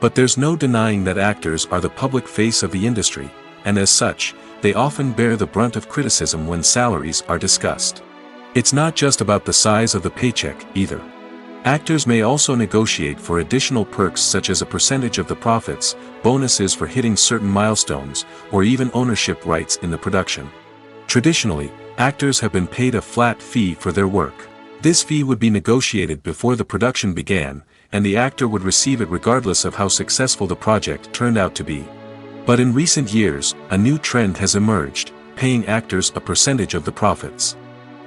But there's no denying that actors are the public face of the industry, and as such, they often bear the brunt of criticism when salaries are discussed. It's not just about the size of the paycheck, either. Actors may also negotiate for additional perks such as a percentage of the profits, bonuses for hitting certain milestones, or even ownership rights in the production. Traditionally, actors have been paid a flat fee for their work. This fee would be negotiated before the production began, and the actor would receive it regardless of how successful the project turned out to be. But in recent years, a new trend has emerged, paying actors a percentage of the profits.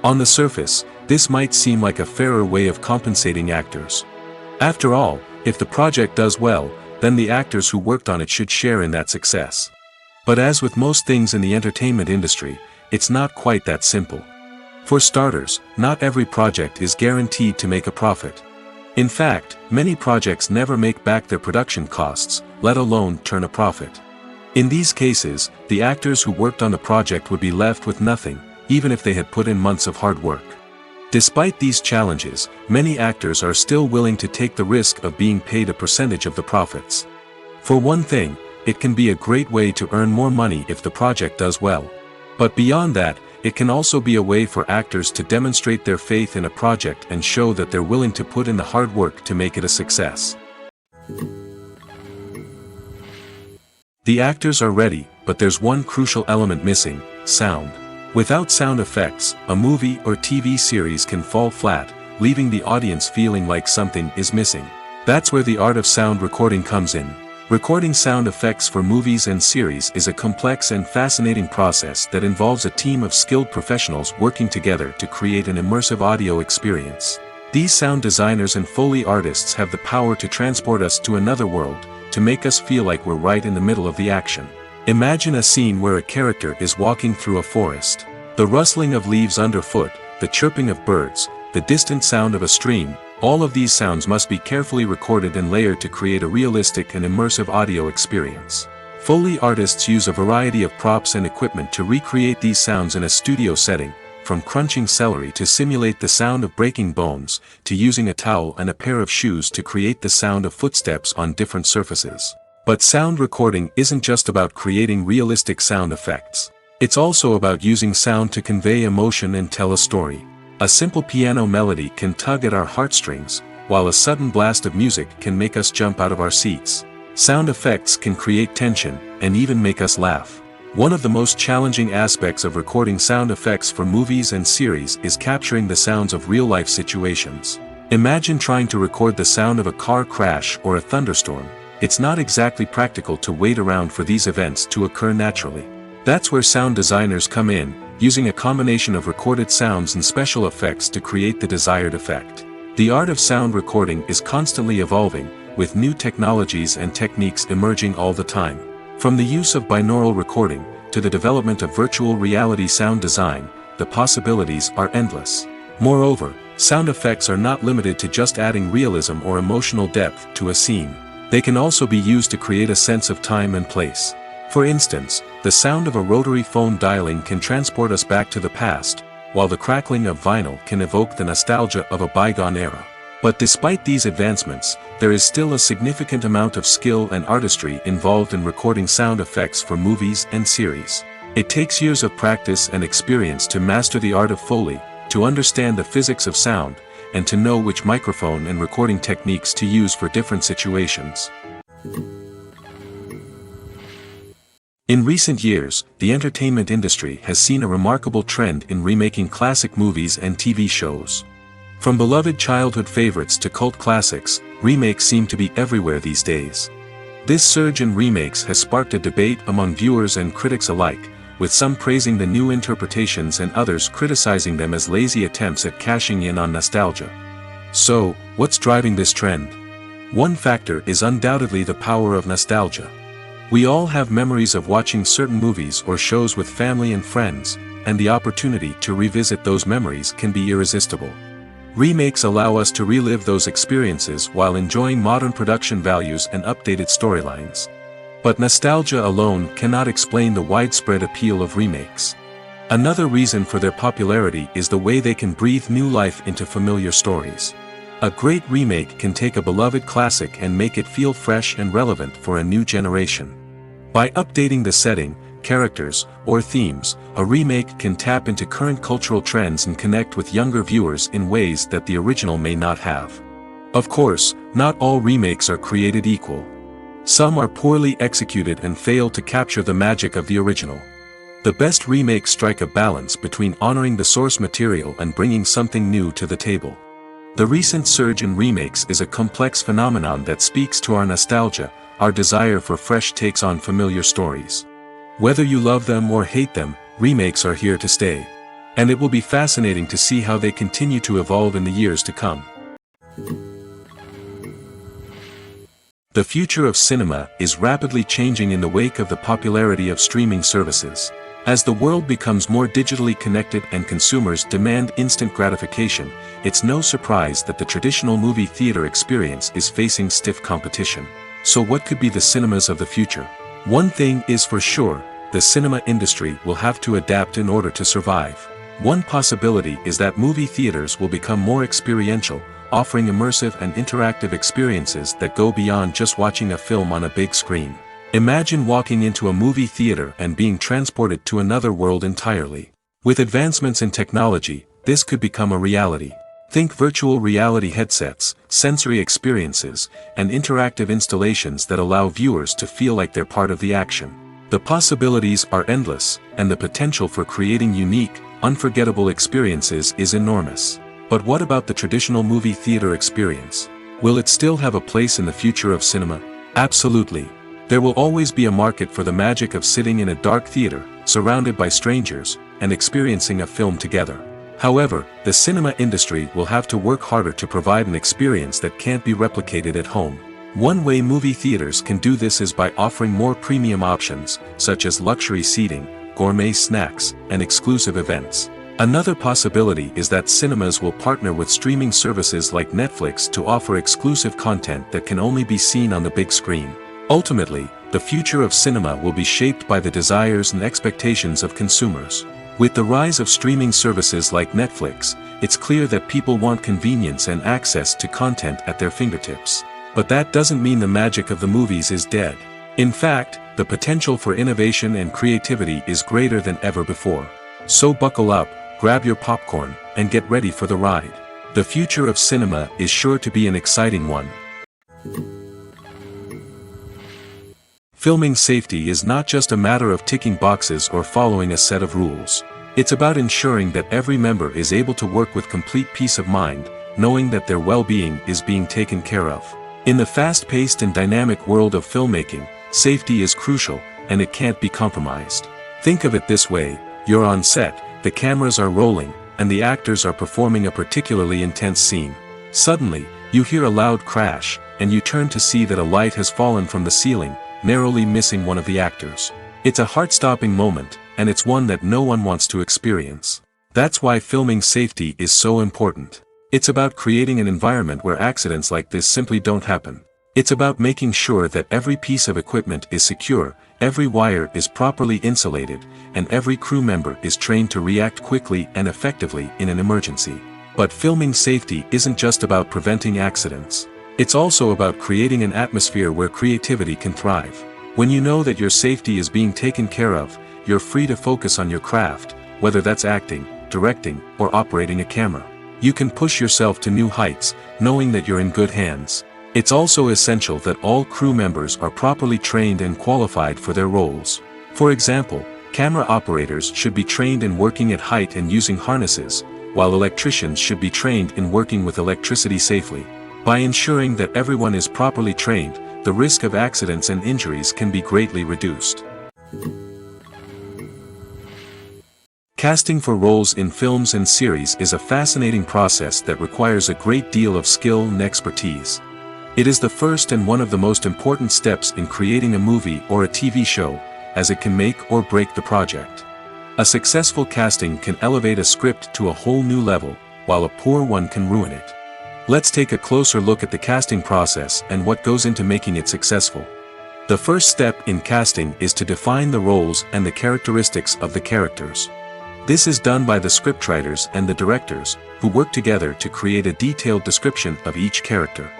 On the surface, this might seem like a fairer way of compensating actors. After all, if the project does well, then the actors who worked on it should share in that success. But as with most things in the entertainment industry, it's not quite that simple. For starters, not every project is guaranteed to make a profit. In fact, many projects never make back their production costs, let alone turn a profit. In these cases, the actors who worked on the project would be left with nothing, even if they had put in months of hard work. Despite these challenges, many actors are still willing to take the risk of being paid a percentage of the profits. For one thing, it can be a great way to earn more money if the project does well. But beyond that, it can also be a way for actors to demonstrate their faith in a project and show that they're willing to put in the hard work to make it a success. The actors are ready, but there's one crucial element missing: sound. Without sound effects, a movie or TV series can fall flat, leaving the audience feeling like something is missing. That's where the art of sound recording comes in. Recording sound effects for movies and series is a complex and fascinating process that involves a team of skilled professionals working together to create an immersive audio experience. These sound designers and Foley artists have the power to transport us to another world, to make us feel like we're right in the middle of the action. Imagine a scene where a character is walking through a forest. The rustling of leaves underfoot, the chirping of birds, the distant sound of a stream, all of these sounds must be carefully recorded and layered to create a realistic and immersive audio experience. Foley artists use a variety of props and equipment to recreate these sounds in a studio setting, from crunching celery to simulate the sound of breaking bones, to using a towel and a pair of shoes to create the sound of footsteps on different surfaces. But sound recording isn't just about creating realistic sound effects. It's also about using sound to convey emotion and tell a story. A simple piano melody can tug at our heartstrings, while a sudden blast of music can make us jump out of our seats. Sound effects can create tension, and even make us laugh. One of the most challenging aspects of recording sound effects for movies and series is capturing the sounds of real-life situations. Imagine trying to record the sound of a car crash or a thunderstorm. It's not exactly practical to wait around for these events to occur naturally. That's where sound designers come in, using a combination of recorded sounds and special effects to create the desired effect. The art of sound recording is constantly evolving, with new technologies and techniques emerging all the time. From the use of binaural recording, to the development of virtual reality sound design, the possibilities are endless. Moreover, sound effects are not limited to just adding realism or emotional depth to a scene. They can also be used to create a sense of time and place. For instance, the sound of a rotary phone dialing can transport us back to the past, while the crackling of vinyl can evoke the nostalgia of a bygone era. But despite these advancements, there is still a significant amount of skill and artistry involved in recording sound effects for movies and series. It takes years of practice and experience to master the art of Foley, to understand the physics of sound, and to know which microphone and recording techniques to use for different situations. In recent years, the entertainment industry has seen a remarkable trend in remaking classic movies and TV shows. From beloved childhood favorites to cult classics, remakes seem to be everywhere these days. This surge in remakes has sparked a debate among viewers and critics alike, with some praising the new interpretations and others criticizing them as lazy attempts at cashing in on nostalgia. So, what's driving this trend? One factor is undoubtedly the power of nostalgia. We all have memories of watching certain movies or shows with family and friends, and the opportunity to revisit those memories can be irresistible. Remakes allow us to relive those experiences while enjoying modern production values and updated storylines. But nostalgia alone cannot explain the widespread appeal of remakes. Another reason for their popularity is the way they can breathe new life into familiar stories. A great remake can take a beloved classic and make it feel fresh and relevant for a new generation. By updating the setting, characters, or themes, a remake can tap into current cultural trends and connect with younger viewers in ways that the original may not have. Of course, not all remakes are created equal. Some are poorly executed and fail to capture the magic of the original. The best remakes strike a balance between honoring the source material and bringing something new to the table. The recent surge in remakes is a complex phenomenon that speaks to our nostalgia, our desire for fresh takes on familiar stories. Whether you love them or hate them, remakes are here to stay. And it will be fascinating to see how they continue to evolve in the years to come. The future of cinema is rapidly changing in the wake of the popularity of streaming services. As the world becomes more digitally connected and consumers demand instant gratification, it's no surprise that the traditional movie theater experience is facing stiff competition. So what could be the cinemas of the future? One thing is for sure, the cinema industry will have to adapt in order to survive. One possibility is that movie theaters will become more experiential, offering immersive and interactive experiences that go beyond just watching a film on a big screen. Imagine walking into a movie theater and being transported to another world entirely. With advancements in technology, this could become a reality. Think virtual reality headsets, sensory experiences, and interactive installations that allow viewers to feel like they're part of the action. The possibilities are endless, and the potential for creating unique, unforgettable experiences is enormous. But what about the traditional movie theater experience? Will it still have a place in the future of cinema? Absolutely. There will always be a market for the magic of sitting in a dark theater, surrounded by strangers, and experiencing a film together. However, the cinema industry will have to work harder to provide an experience that can't be replicated at home. One way movie theaters can do this is by offering more premium options, such as luxury seating, gourmet snacks, and exclusive events. Another possibility is that cinemas will partner with streaming services like Netflix to offer exclusive content that can only be seen on the big screen. Ultimately, the future of cinema will be shaped by the desires and expectations of consumers. With the rise of streaming services like Netflix, it's clear that people want convenience and access to content at their fingertips. But that doesn't mean the magic of the movies is dead. In fact, the potential for innovation and creativity is greater than ever before. So buckle up, grab your popcorn, and get ready for the ride. The future of cinema is sure to be an exciting one. Filming safety is not just a matter of ticking boxes or following a set of rules. It's about ensuring that every member is able to work with complete peace of mind, knowing that their well-being is being taken care of. In the fast-paced and dynamic world of filmmaking, safety is crucial, and it can't be compromised. Think of it this way: you're on set, the cameras are rolling, and the actors are performing a particularly intense scene. Suddenly, you hear a loud crash, and you turn to see that a light has fallen from the ceiling, narrowly missing one of the actors. It's a heart-stopping moment, and it's one that no one wants to experience. That's why filming safety is so important. It's about creating an environment where accidents like this simply don't happen. It's about making sure that every piece of equipment is secure, every wire is properly insulated, and every crew member is trained to react quickly and effectively in an emergency. But filming safety isn't just about preventing accidents. It's also about creating an atmosphere where creativity can thrive. When you know that your safety is being taken care of, you're free to focus on your craft, whether that's acting, directing, or operating a camera. You can push yourself to new heights, knowing that you're in good hands. It's also essential that all crew members are properly trained and qualified for their roles. For example, camera operators should be trained in working at height and using harnesses, while electricians should be trained in working with electricity safely. By ensuring that everyone is properly trained, the risk of accidents and injuries can be greatly reduced. Casting for roles in films and series is a fascinating process that requires a great deal of skill and expertise. It is the first and one of the most important steps in creating a movie or a TV show, as it can make or break the project. A successful casting can elevate a script to a whole new level, while a poor one can ruin it. Let's take a closer look at the casting process and what goes into making it successful. The first step in casting is to define the roles and the characteristics of the characters. This is done by the scriptwriters and the directors, who work together to create a detailed description of each character.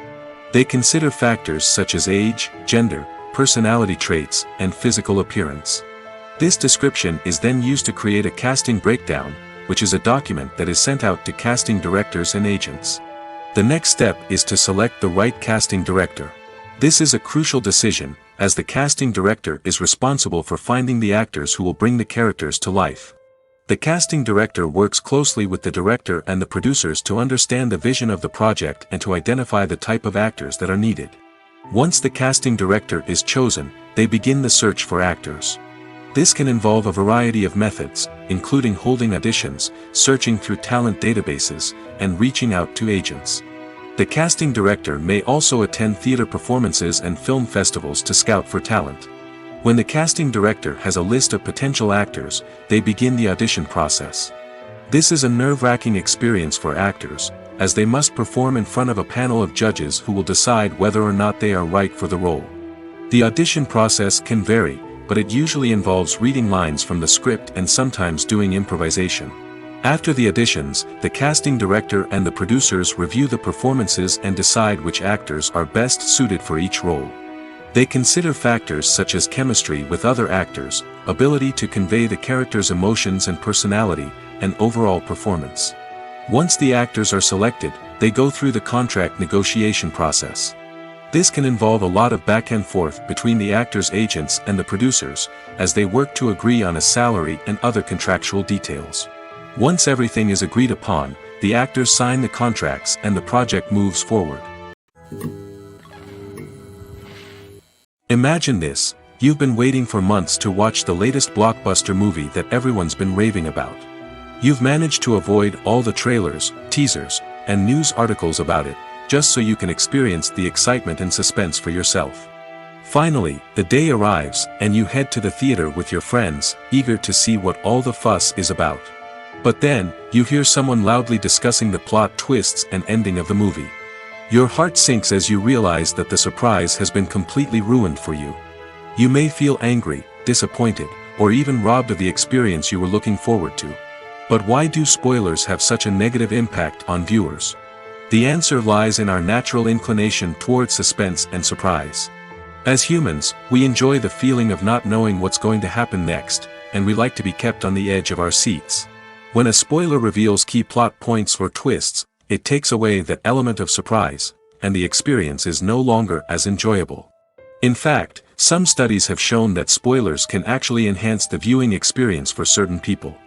They consider factors such as age, gender, personality traits, and physical appearance. This description is then used to create a casting breakdown, which is a document that is sent out to casting directors and agents. The next step is to select the right casting director. This is a crucial decision, as the casting director is responsible for finding the actors who will bring the characters to life. The casting director works closely with the director and the producers to understand the vision of the project and to identify the type of actors that are needed. Once the casting director is chosen, they begin the search for actors. This can involve a variety of methods, including holding auditions, searching through talent databases, and reaching out to agents. The casting director may also attend theater performances and film festivals to scout for talent. When the casting director has a list of potential actors, they begin the audition process. This is a nerve-wracking experience for actors, as they must perform in front of a panel of judges who will decide whether or not they are right for the role. The audition process can vary, but it usually involves reading lines from the script and sometimes doing improvisation. After the auditions, the casting director and the producers review the performances and decide which actors are best suited for each role. They consider factors such as chemistry with other actors, ability to convey the character's emotions and personality, and overall performance. Once the actors are selected, they go through the contract negotiation process. This can involve a lot of back and forth between the actors' agents and the producers, as they work to agree on a salary and other contractual details. Once everything is agreed upon, the actors sign the contracts and the project moves forward. Imagine this: you've been waiting for months to watch the latest blockbuster movie that everyone's been raving about. You've managed to avoid all the trailers, teasers, and news articles about it, just so you can experience the excitement and suspense for yourself. Finally, the day arrives, and you head to the theater with your friends, eager to see what all the fuss is about. But then, you hear someone loudly discussing the plot twists and ending of the movie. Your heart sinks as you realize that the surprise has been completely ruined for you. You may feel angry, disappointed, or even robbed of the experience you were looking forward to. But why do spoilers have such a negative impact on viewers? The answer lies in our natural inclination toward suspense and surprise. As humans, we enjoy the feeling of not knowing what's going to happen next, and we like to be kept on the edge of our seats. When a spoiler reveals key plot points or twists, it takes away that element of surprise, and the experience is no longer as enjoyable. In fact, Some studies have shown that spoilers can actually enhance the viewing experience for certain people.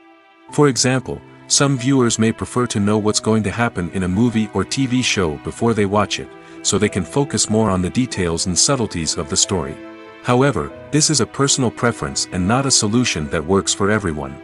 For example, some viewers may prefer to know what's going to happen in a movie or TV show before they watch it, so they can focus more on the details and subtleties of the story. However, this is a personal preference and not a solution that works for everyone.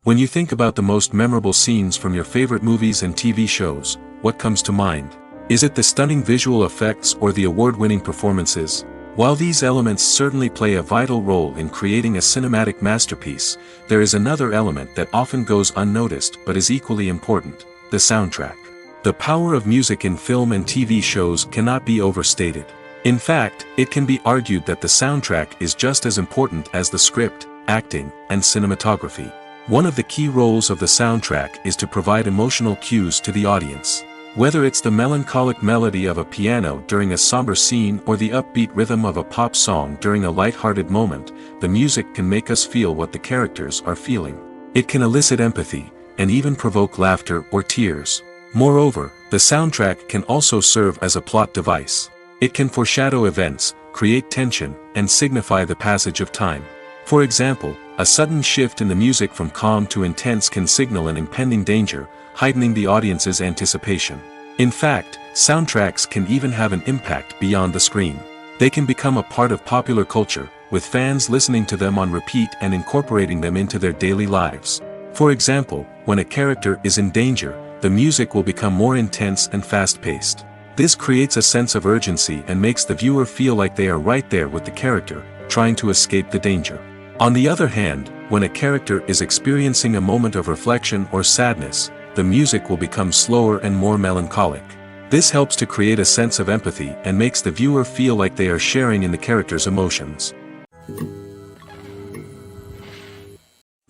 When you think about the most memorable scenes from your favorite movies and TV shows, what comes to mind? Is it the stunning visual effects or the award-winning performances? While these elements certainly play a vital role in creating a cinematic masterpiece, there is another element that often goes unnoticed but is equally important: the soundtrack. The power of music in film and TV shows cannot be overstated. In fact, it can be argued that the soundtrack is just as important as the script, acting, and cinematography. One of the key roles of the soundtrack is to provide emotional cues to the audience. Whether it's the melancholic melody of a piano during a somber scene or the upbeat rhythm of a pop song during a light-hearted moment, the music can make us feel what the characters are feeling. It can elicit empathy, and even provoke laughter or tears. Moreover, the soundtrack can also serve as a plot device. It can foreshadow events, create tension, and signify the passage of time. For example, a sudden shift in the music from calm to intense can signal an impending danger, heightening the audience's anticipation. In fact, soundtracks can even have an impact beyond the screen. They can become a part of popular culture, with fans listening to them on repeat and incorporating them into their daily lives. For example, when a character is in danger, the music will become more intense and fast-paced. This creates a sense of urgency and makes the viewer feel like they are right there with the character, trying to escape the danger. On the other hand, when a character is experiencing a moment of reflection or sadness, the music will become slower and more melancholic. This helps to create a sense of empathy and makes the viewer feel like they are sharing in the character's emotions.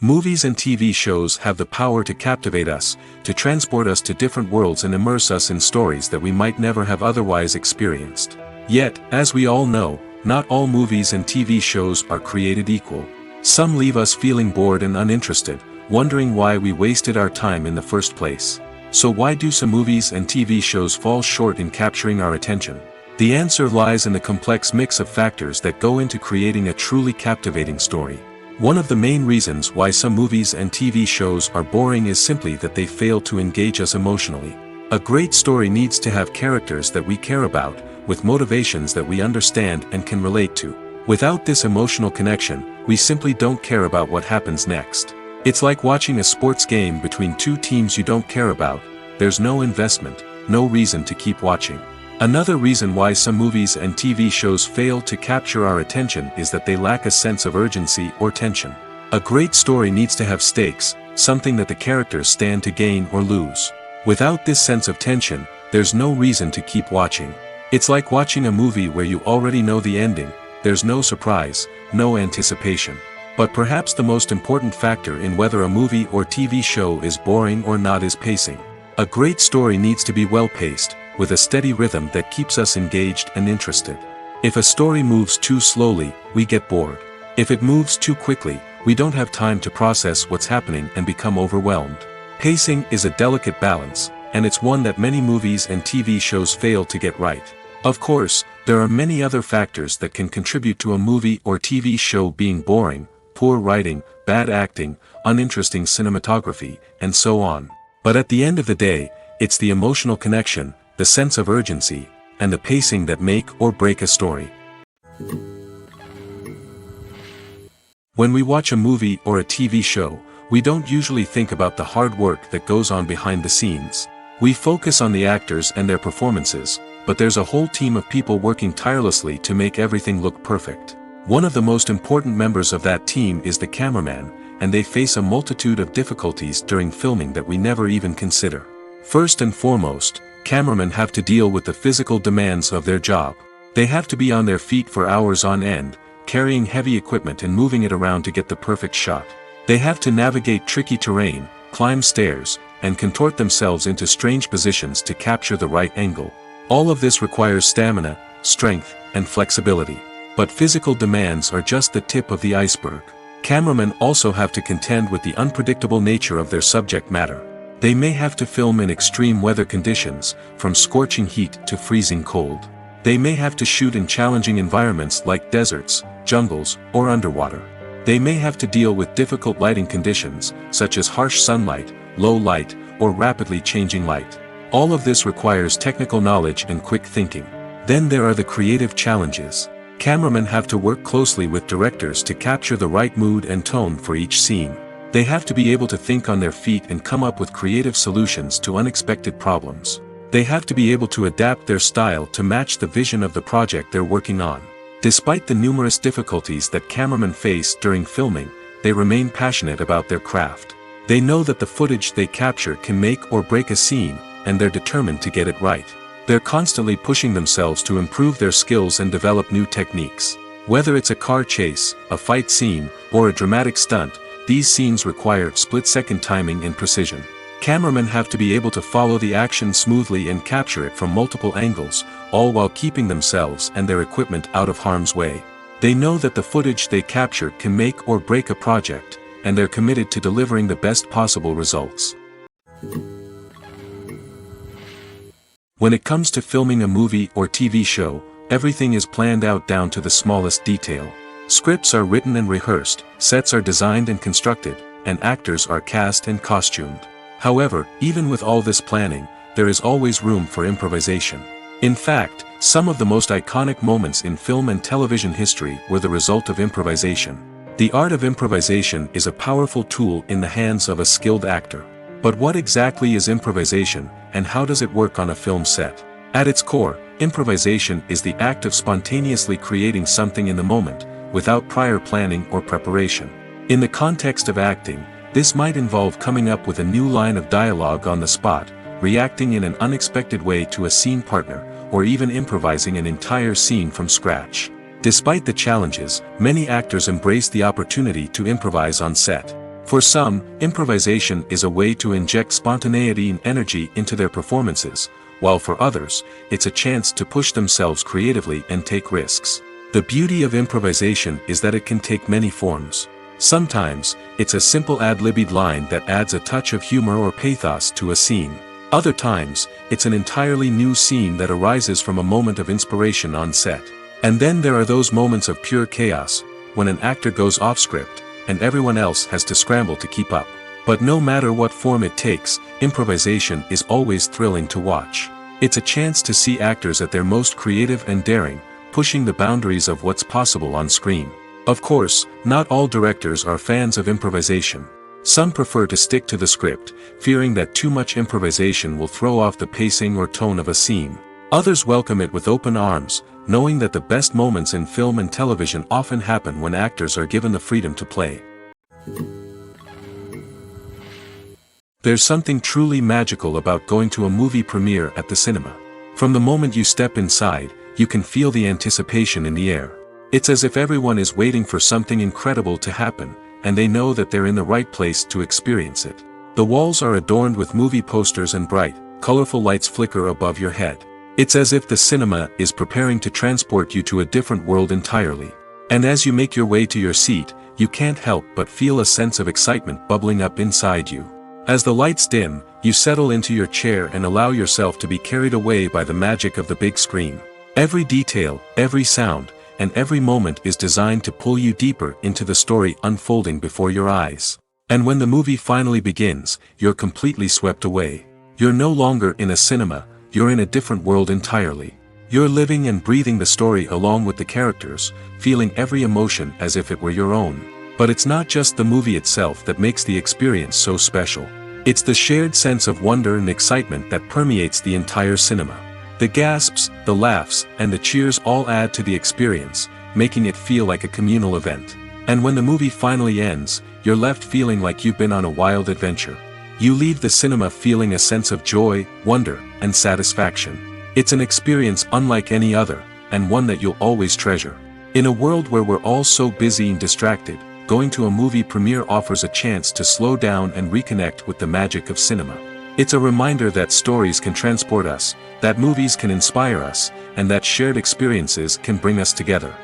Movies and TV shows have the power to captivate us, to transport us to different worlds and immerse us in stories that we might never have otherwise experienced. Yet, as we all know, not all movies and TV shows are created equal. Some leave us feeling bored and uninterested, wondering why we wasted our time in the first place. So why do some movies and TV shows fall short in capturing our attention? The answer lies in the complex mix of factors that go into creating a truly captivating story. One of the main reasons why some movies and TV shows are boring is simply that they fail to engage us emotionally. A great story needs to have characters that we care about, with motivations that we understand and can relate to. Without this emotional connection, we simply don't care about what happens next. It's like watching a sports game between two teams you don't care about. There's no investment, no reason to keep watching. Another reason why some movies and TV shows fail to capture our attention is that they lack a sense of urgency or tension. A great story needs to have stakes, something that the characters stand to gain or lose. Without this sense of tension, there's no reason to keep watching. It's like watching a movie where you already know the ending. There's no surprise, no anticipation. But perhaps the most important factor in whether a movie or TV show is boring or not is pacing. A great story needs to be well-paced, with a steady rhythm that keeps us engaged and interested. If a story moves too slowly, we get bored. If it moves too quickly, we don't have time to process what's happening and become overwhelmed. Pacing is a delicate balance, and it's one that many movies and TV shows fail to get right. Of course, there are many other factors that can contribute to a movie or TV show being boring: poor writing, bad acting, uninteresting cinematography, and so on. But at the end of the day, it's the emotional connection, the sense of urgency, and the pacing that make or break a story. When we watch a movie or a TV show, we don't usually think about the hard work that goes on behind the scenes. We focus on the actors and their performances, but there's a whole team of people working tirelessly to make everything look perfect. One of the most important members of that team is the cameraman, and they face a multitude of difficulties during filming that we never even consider. First and foremost, cameramen have to deal with the physical demands of their job. They have to be on their feet for hours on end, carrying heavy equipment and moving it around to get the perfect shot. They have to navigate tricky terrain, climb stairs, and contort themselves into strange positions to capture the right angle. All of this requires stamina, strength, and flexibility. But physical demands are just the tip of the iceberg. Cameramen also have to contend with the unpredictable nature of their subject matter. They may have to film in extreme weather conditions, from scorching heat to freezing cold. They may have to shoot in challenging environments like deserts, jungles, or underwater. They may have to deal with difficult lighting conditions, such as harsh sunlight, low light, or rapidly changing light. All of this requires technical knowledge and quick thinking. Then there are the creative challenges. Cameramen have to work closely with directors to capture the right mood and tone for each scene. They have to be able to think on their feet and come up with creative solutions to unexpected problems. They have to be able to adapt their style to match the vision of the project they're working on. Despite the numerous difficulties that cameramen face during filming, they remain passionate about their craft. They know that the footage they capture can make or break a scene, and they're determined to get it right. They're constantly pushing themselves to improve their skills and develop new techniques. Whether it's a car chase, a fight scene, or a dramatic stunt, these scenes require split-second timing and precision. Cameramen have to be able to follow the action smoothly and capture it from multiple angles, all while keeping themselves and their equipment out of harm's way. They know that the footage they capture can make or break a project, and they're committed to delivering the best possible results. When it comes to filming a movie or TV show, everything is planned out down to the smallest detail. Scripts are written and rehearsed, sets are designed and constructed, and actors are cast and costumed. However, even with all this planning, there is always room for improvisation. In fact, some of the most iconic moments in film and television history were the result of improvisation. The art of improvisation is a powerful tool in the hands of a skilled actor. But what exactly is improvisation, and how does it work on a film set? At its core, improvisation is the act of spontaneously creating something in the moment, without prior planning or preparation. In the context of acting, this might involve coming up with a new line of dialogue on the spot, reacting in an unexpected way to a scene partner, or even improvising an entire scene from scratch. Despite the challenges, many actors embrace the opportunity to improvise on set. For some, improvisation is a way to inject spontaneity and energy into their performances, while for others, it's a chance to push themselves creatively and take risks. The beauty of improvisation is that it can take many forms. Sometimes, it's a simple ad-libbed line that adds a touch of humor or pathos to a scene. Other times, it's an entirely new scene that arises from a moment of inspiration on set. And then there are those moments of pure chaos, when an actor goes off script, and everyone else has to scramble to keep up. But no matter what form it takes, improvisation is always thrilling to watch. It's a chance to see actors at their most creative and daring, pushing the boundaries of what's possible on screen. Of course, not all directors are fans of improvisation. Some prefer to stick to the script, fearing that too much improvisation will throw off the pacing or tone of a scene. Others welcome it with open arms, knowing that the best moments in film and television often happen when actors are given the freedom to play. There's something truly magical about going to a movie premiere at the cinema. From the moment you step inside, you can feel the anticipation in the air. It's as if everyone is waiting for something incredible to happen, and they know that they're in the right place to experience it. The walls are adorned with movie posters and bright, colorful lights flicker above your head. It's as if the cinema is preparing to transport you to a different world entirely. And as you make your way to your seat, you can't help but feel a sense of excitement bubbling up inside you. As the lights dim, you settle into your chair and allow yourself to be carried away by the magic of the big screen. Every detail, every sound, and every moment is designed to pull you deeper into the story unfolding before your eyes. And when the movie finally begins, you're completely swept away. You're no longer in a cinema, you're in a different world entirely. You're living and breathing the story along with the characters, feeling every emotion as if it were your own. But it's not just the movie itself that makes the experience so special. It's the shared sense of wonder and excitement that permeates the entire cinema. The gasps, the laughs, and the cheers all add to the experience, making it feel like a communal event. And when the movie finally ends, you're left feeling like you've been on a wild adventure. You leave the cinema feeling a sense of joy, wonder, and satisfaction. It's an experience unlike any other, and one that you'll always treasure. In a world where we're all so busy and distracted, going to a movie premiere offers a chance to slow down and reconnect with the magic of cinema. It's a reminder that stories can transport us, that movies can inspire us, and that shared experiences can bring us together.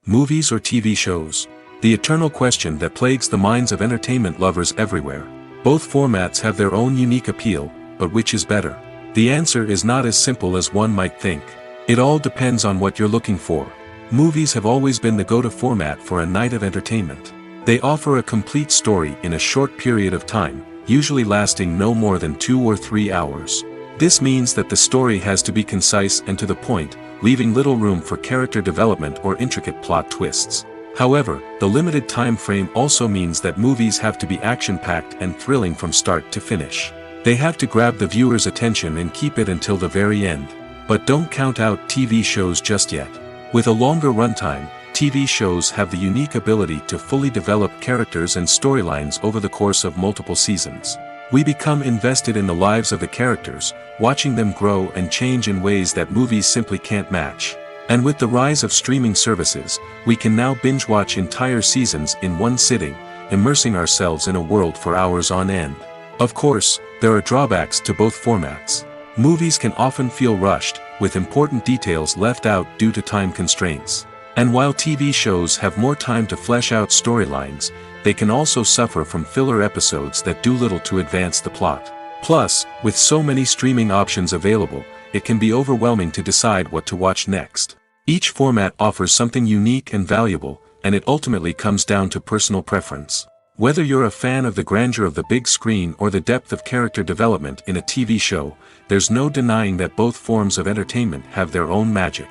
Movies or TV shows? The eternal question that plagues the minds of entertainment lovers everywhere. Both formats have their own unique appeal, but which is better? The answer is not as simple as one might think. It all depends on what you're looking for. Movies have always been the go-to format for a night of entertainment. They offer a complete story in a short period of time, usually lasting no more than 2 or 3 hours. This means that the story has to be concise and to the point, leaving little room for character development or intricate plot twists. However, the limited time frame also means that movies have to be action-packed and thrilling from start to finish. They have to grab the viewer's attention and keep it until the very end. But don't count out TV shows just yet. With a longer runtime, TV shows have the unique ability to fully develop characters and storylines over the course of multiple seasons. We become invested in the lives of the characters, watching them grow and change in ways that movies simply can't match. And with the rise of streaming services, we can now binge-watch entire seasons in one sitting, immersing ourselves in a world for hours on end. Of course, there are drawbacks to both formats. Movies can often feel rushed, with important details left out due to time constraints. And while TV shows have more time to flesh out storylines, they can also suffer from filler episodes that do little to advance the plot. Plus, with so many streaming options available, it can be overwhelming to decide what to watch next. Each format offers something unique and valuable, and it ultimately comes down to personal preference. Whether you're a fan of the grandeur of the big screen or the depth of character development in a TV show, there's no denying that both forms of entertainment have their own magic.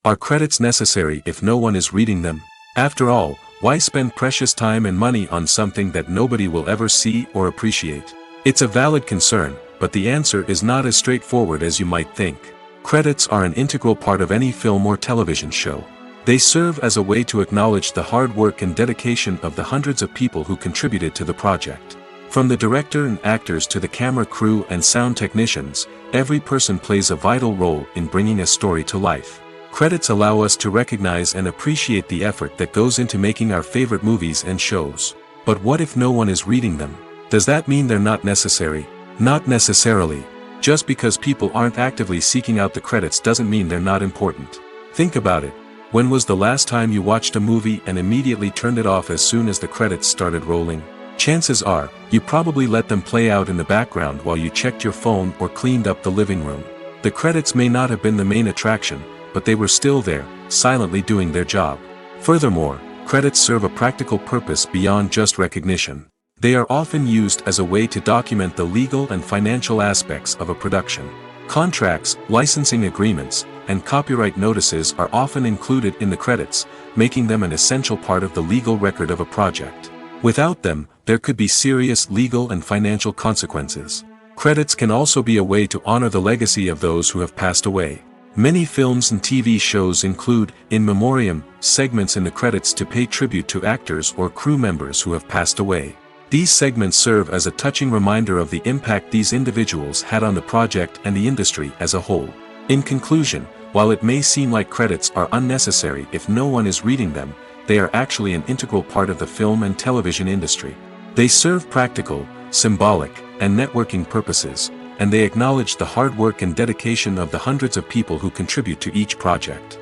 Are credits necessary if no one is reading them? After all, why spend precious time and money on something that nobody will ever see or appreciate? It's a valid concern, but the answer is not as straightforward as you might think. Credits are an integral part of any film or television show. They serve as a way to acknowledge the hard work and dedication of the hundreds of people who contributed to the project. From the director and actors to the camera crew and sound technicians, every person plays a vital role in bringing a story to life. Credits allow us to recognize and appreciate the effort that goes into making our favorite movies and shows. But what if no one is reading them? Does that mean they're not necessary? Not necessarily. Just because people aren't actively seeking out the credits doesn't mean they're not important. Think about it. When was the last time you watched a movie and immediately turned it off as soon as the credits started rolling? Chances are, you probably let them play out in the background while you checked your phone or cleaned up the living room. The credits may not have been the main attraction, but they were still there, silently doing their job. Furthermore, credits serve a practical purpose beyond just recognition. They are often used as a way to document the legal and financial aspects of a production. Contracts, licensing agreements, and copyright notices are often included in the credits, making them an essential part of the legal record of a project. Without them, there could be serious legal and financial consequences. Credits can also be a way to honor the legacy of those who have passed away. Many films and TV shows include, in memoriam, segments in the credits to pay tribute to actors or crew members who have passed away. These segments serve as a touching reminder of the impact these individuals had on the project and the industry as a whole. In conclusion, while it may seem like credits are unnecessary if no one is reading them, they are actually an integral part of the film and television industry. They serve practical, symbolic, and networking purposes, and they acknowledge the hard work and dedication of the hundreds of people who contribute to each project.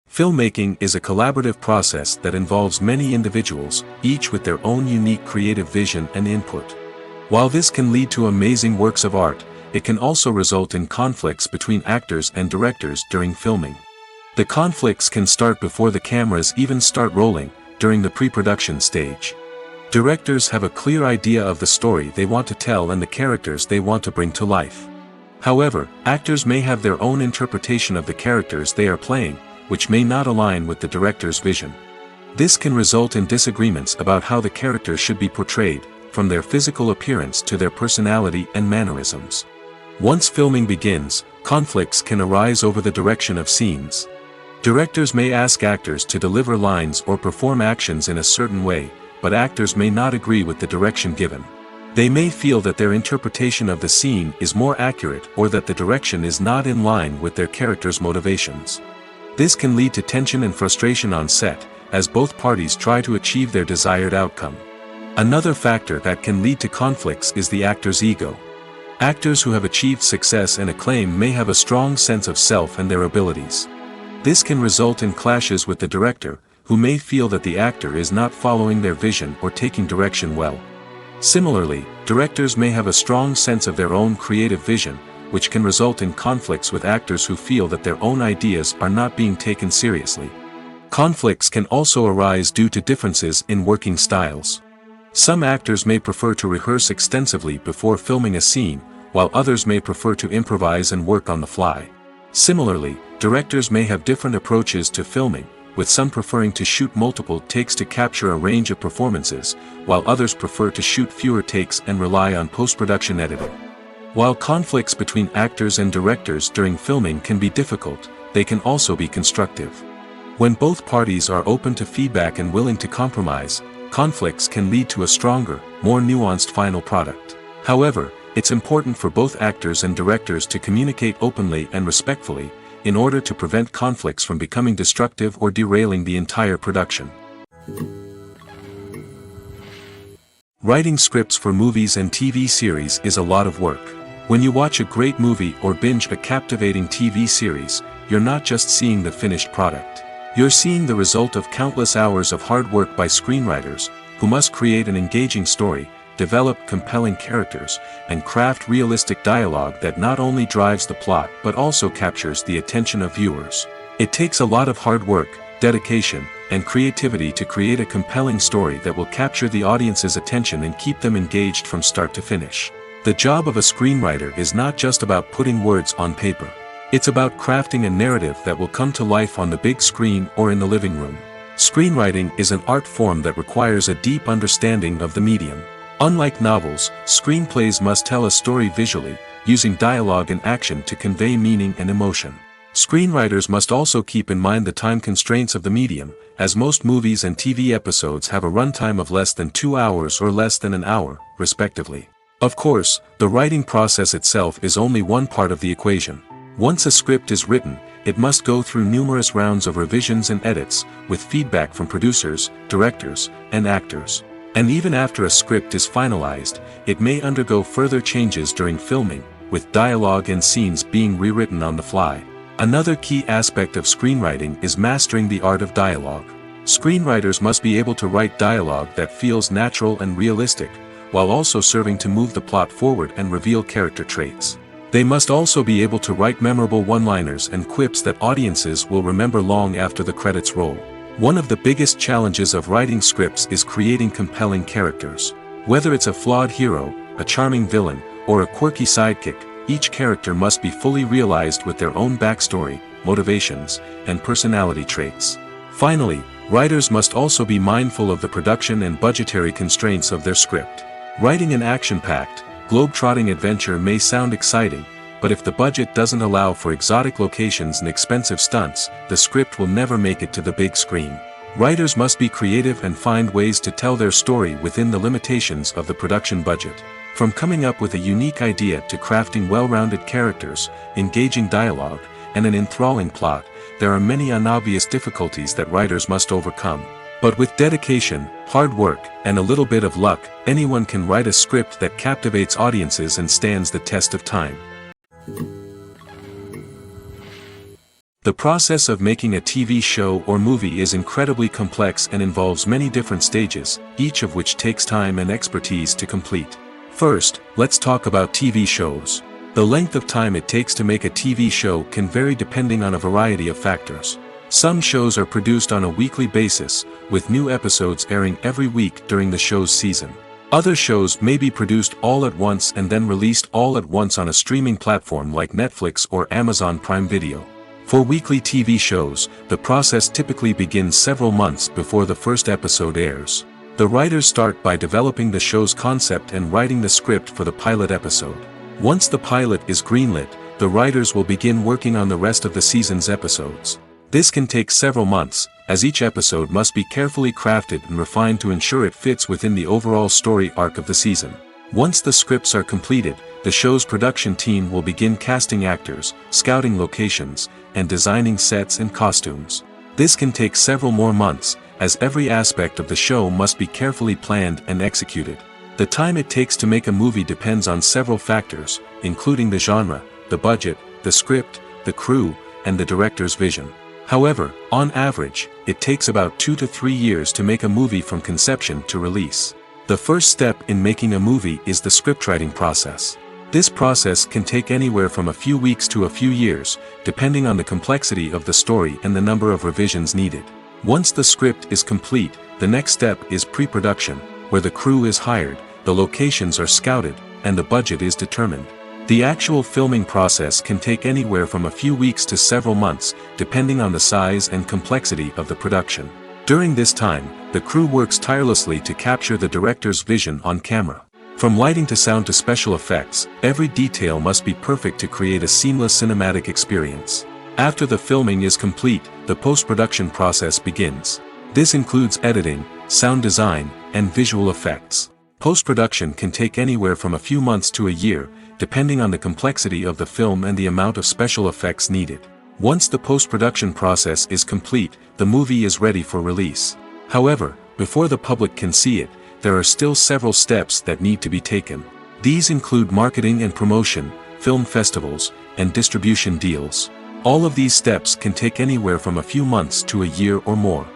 Filmmaking is a collaborative process that involves many individuals, each with their own unique creative vision and input. While this can lead to amazing works of art, it can also result in conflicts between actors and directors during filming. The conflicts can start before the cameras even start rolling, during the pre-production stage. Directors have a clear idea of the story they want to tell and the characters they want to bring to life. However, actors may have their own interpretation of the characters they are playing, which may not align with the director's vision. This can result in disagreements about how the characters should be portrayed, from their physical appearance to their personality and mannerisms. Once filming begins, conflicts can arise over the direction of scenes. Directors may ask actors to deliver lines or perform actions in a certain way, but actors may not agree with the direction given. They may feel that their interpretation of the scene is more accurate or that the direction is not in line with their character's motivations. This can lead to tension and frustration on set, as both parties try to achieve their desired outcome. Another factor that can lead to conflicts is the actor's ego. Actors who have achieved success and acclaim may have a strong sense of self and their abilities. This can result in clashes with the director, who may feel that the actor is not following their vision or taking direction well. Similarly, directors may have a strong sense of their own creative vision, which can result in conflicts with actors who feel that their own ideas are not being taken seriously. Conflicts can also arise due to differences in working styles. Some actors may prefer to rehearse extensively before filming a scene, while others may prefer to improvise and work on the fly. Similarly, directors may have different approaches to filming, with some preferring to shoot multiple takes to capture a range of performances, while others prefer to shoot fewer takes and rely on post-production editing. While conflicts between actors and directors during filming can be difficult, they can also be constructive. When both parties are open to feedback and willing to compromise, conflicts can lead to a stronger, more nuanced final product. However, it's important for both actors and directors to communicate openly and respectfully, in order to prevent conflicts from becoming destructive or derailing the entire production. Writing scripts for movies and TV series is a lot of work. When you watch a great movie or binge a captivating TV series, you're not just seeing the finished product. You're seeing the result of countless hours of hard work by screenwriters, who must create an engaging story, develop compelling characters, and craft realistic dialogue that not only drives the plot but also captures the attention of viewers. It takes a lot of hard work, dedication, and creativity to create a compelling story that will capture the audience's attention and keep them engaged from start to finish. The job of a screenwriter is not just about putting words on paper. It's about crafting a narrative that will come to life on the big screen or in the living room. Screenwriting is an art form that requires a deep understanding of the medium. Unlike novels, screenplays must tell a story visually, using dialogue and action to convey meaning and emotion. Screenwriters must also keep in mind the time constraints of the medium, as most movies and TV episodes have a runtime of less than 2 hours or less than an hour, respectively. Of course, the writing process itself is only one part of the equation. Once a script is written, it must go through numerous rounds of revisions and edits, with feedback from producers, directors, and actors. And even after a script is finalized, it may undergo further changes during filming, with dialogue and scenes being rewritten on the fly. Another key aspect of screenwriting is mastering the art of dialogue. Screenwriters must be able to write dialogue that feels natural and realistic, while also serving to move the plot forward and reveal character traits. They must also be able to write memorable one-liners and quips that audiences will remember long after the credits roll. One of the biggest challenges of writing scripts is creating compelling characters. Whether it's a flawed hero, a charming villain, or a quirky sidekick, each character must be fully realized with their own backstory, motivations, and personality traits. Finally, writers must also be mindful of the production and budgetary constraints of their script. Writing an action-packed, globe-trotting adventure may sound exciting, but if the budget doesn't allow for exotic locations and expensive stunts, the script will never make it to the big screen. Writers must be creative and find ways to tell their story within the limitations of the production budget. From coming up with a unique idea to crafting well-rounded characters, engaging dialogue, and an enthralling plot, there are many unobvious difficulties that writers must overcome. But with dedication, hard work, and a little bit of luck, anyone can write a script that captivates audiences and stands the test of time. The process of making a TV show or movie is incredibly complex and involves many different stages, each of which takes time and expertise to complete. First, let's talk about TV shows. The length of time it takes to make a TV show can vary depending on a variety of factors. Some shows are produced on a weekly basis, with new episodes airing every week during the show's season. Other shows may be produced all at once and then released all at once on a streaming platform like Netflix or Amazon Prime Video. For weekly TV shows, the process typically begins several months before the first episode airs. The writers start by developing the show's concept and writing the script for the pilot episode. Once the pilot is greenlit, the writers will begin working on the rest of the season's episodes. This can take several months, as each episode must be carefully crafted and refined to ensure it fits within the overall story arc of the season. Once the scripts are completed, the show's production team will begin casting actors, scouting locations, and designing sets and costumes. This can take several more months, as every aspect of the show must be carefully planned and executed. The time it takes to make a movie depends on several factors, including the genre, the budget, the script, the crew, and the director's vision. However, on average, it takes about 2 to 3 years to make a movie from conception to release. The first step in making a movie is the scriptwriting process. This process can take anywhere from a few weeks to a few years, depending on the complexity of the story and the number of revisions needed. Once the script is complete, the next step is pre-production, where the crew is hired, the locations are scouted, and the budget is determined. The actual filming process can take anywhere from a few weeks to several months, depending on the size and complexity of the production. During this time, the crew works tirelessly to capture the director's vision on camera. From lighting to sound to special effects, every detail must be perfect to create a seamless cinematic experience. After the filming is complete, the post-production process begins. This includes editing, sound design, and visual effects. Post-production can take anywhere from a few months to a year, depending on the complexity of the film and the amount of special effects needed. Once the post-production process is complete, the movie is ready for release. However, before the public can see it, there are still several steps that need to be taken. These include marketing and promotion, film festivals, and distribution deals. All of these steps can take anywhere from a few months to a year or more.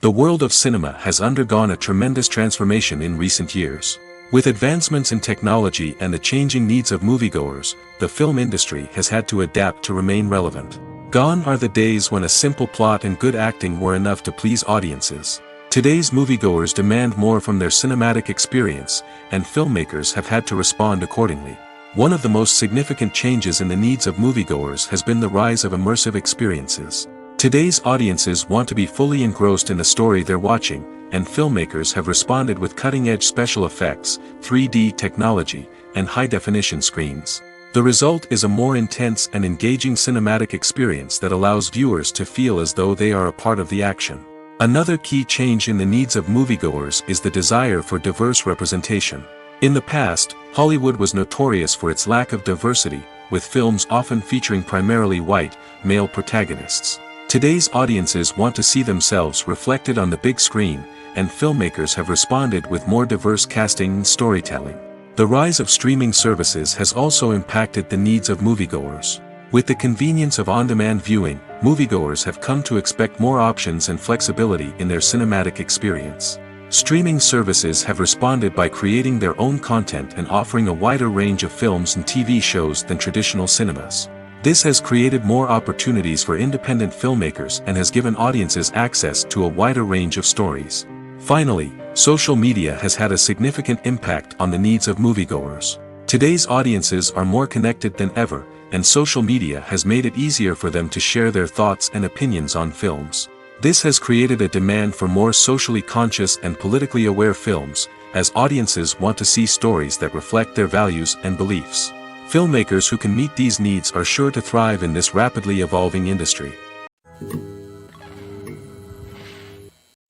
The world of cinema has undergone a tremendous transformation in recent years. With advancements in technology and the changing needs of moviegoers, the film industry has had to adapt to remain relevant. Gone are the days when a simple plot and good acting were enough to please audiences. Today's moviegoers demand more from their cinematic experience, and filmmakers have had to respond accordingly. One of the most significant changes in the needs of moviegoers has been the rise of immersive experiences. Today's audiences want to be fully engrossed in the story they're watching, and filmmakers have responded with cutting-edge special effects, 3D technology, and high-definition screens. The result is a more intense and engaging cinematic experience that allows viewers to feel as though they are a part of the action. Another key change in the needs of moviegoers is the desire for diverse representation. In the past, Hollywood was notorious for its lack of diversity, with films often featuring primarily white, male protagonists. Today's audiences want to see themselves reflected on the big screen, and filmmakers have responded with more diverse casting and storytelling. The rise of streaming services has also impacted the needs of moviegoers. With the convenience of on-demand viewing, moviegoers have come to expect more options and flexibility in their cinematic experience. Streaming services have responded by creating their own content and offering a wider range of films and TV shows than traditional cinemas. This has created more opportunities for independent filmmakers and has given audiences access to a wider range of stories. Finally, social media has had a significant impact on the needs of moviegoers. Today's audiences are more connected than ever, and social media has made it easier for them to share their thoughts and opinions on films. This has created a demand for more socially conscious and politically aware films, as audiences want to see stories that reflect their values and beliefs. Filmmakers who can meet these needs are sure to thrive in this rapidly evolving industry.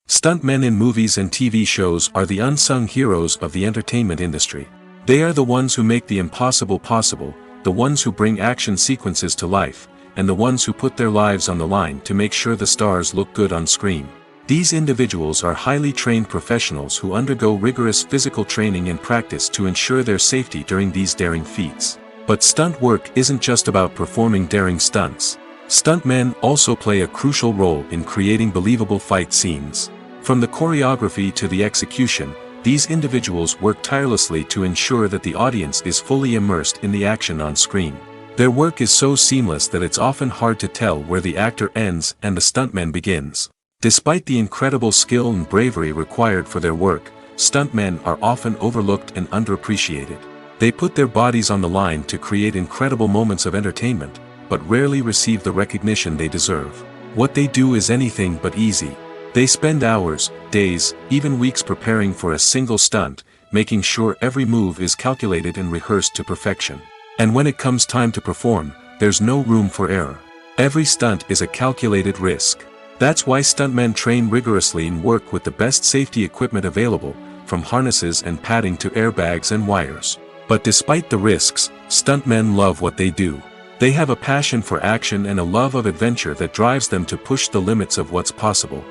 Stuntmen in movies and TV shows are the unsung heroes of the entertainment industry. They are the ones who make the impossible possible, the ones who bring action sequences to life, and the ones who put their lives on the line to make sure the stars look good on screen. These individuals are highly trained professionals who undergo rigorous physical training and practice to ensure their safety during these daring feats. But stunt work isn't just about performing daring stunts. Stuntmen also play a crucial role in creating believable fight scenes. From the choreography to the execution, these individuals work tirelessly to ensure that the audience is fully immersed in the action on screen. Their work is so seamless that it's often hard to tell where the actor ends and the stuntman begins. Despite the incredible skill and bravery required for their work, stuntmen are often overlooked and underappreciated. They put their bodies on the line to create incredible moments of entertainment, but rarely receive the recognition they deserve. What they do is anything but easy. They spend hours, days, even weeks preparing for a single stunt, making sure every move is calculated and rehearsed to perfection. And when it comes time to perform, there's no room for error. Every stunt is a calculated risk. That's why stuntmen train rigorously and work with the best safety equipment available, from harnesses and padding to airbags and wires. But despite the risks, stuntmen love what they do. They have a passion for action and a love of adventure that drives them to push the limits of what's possible.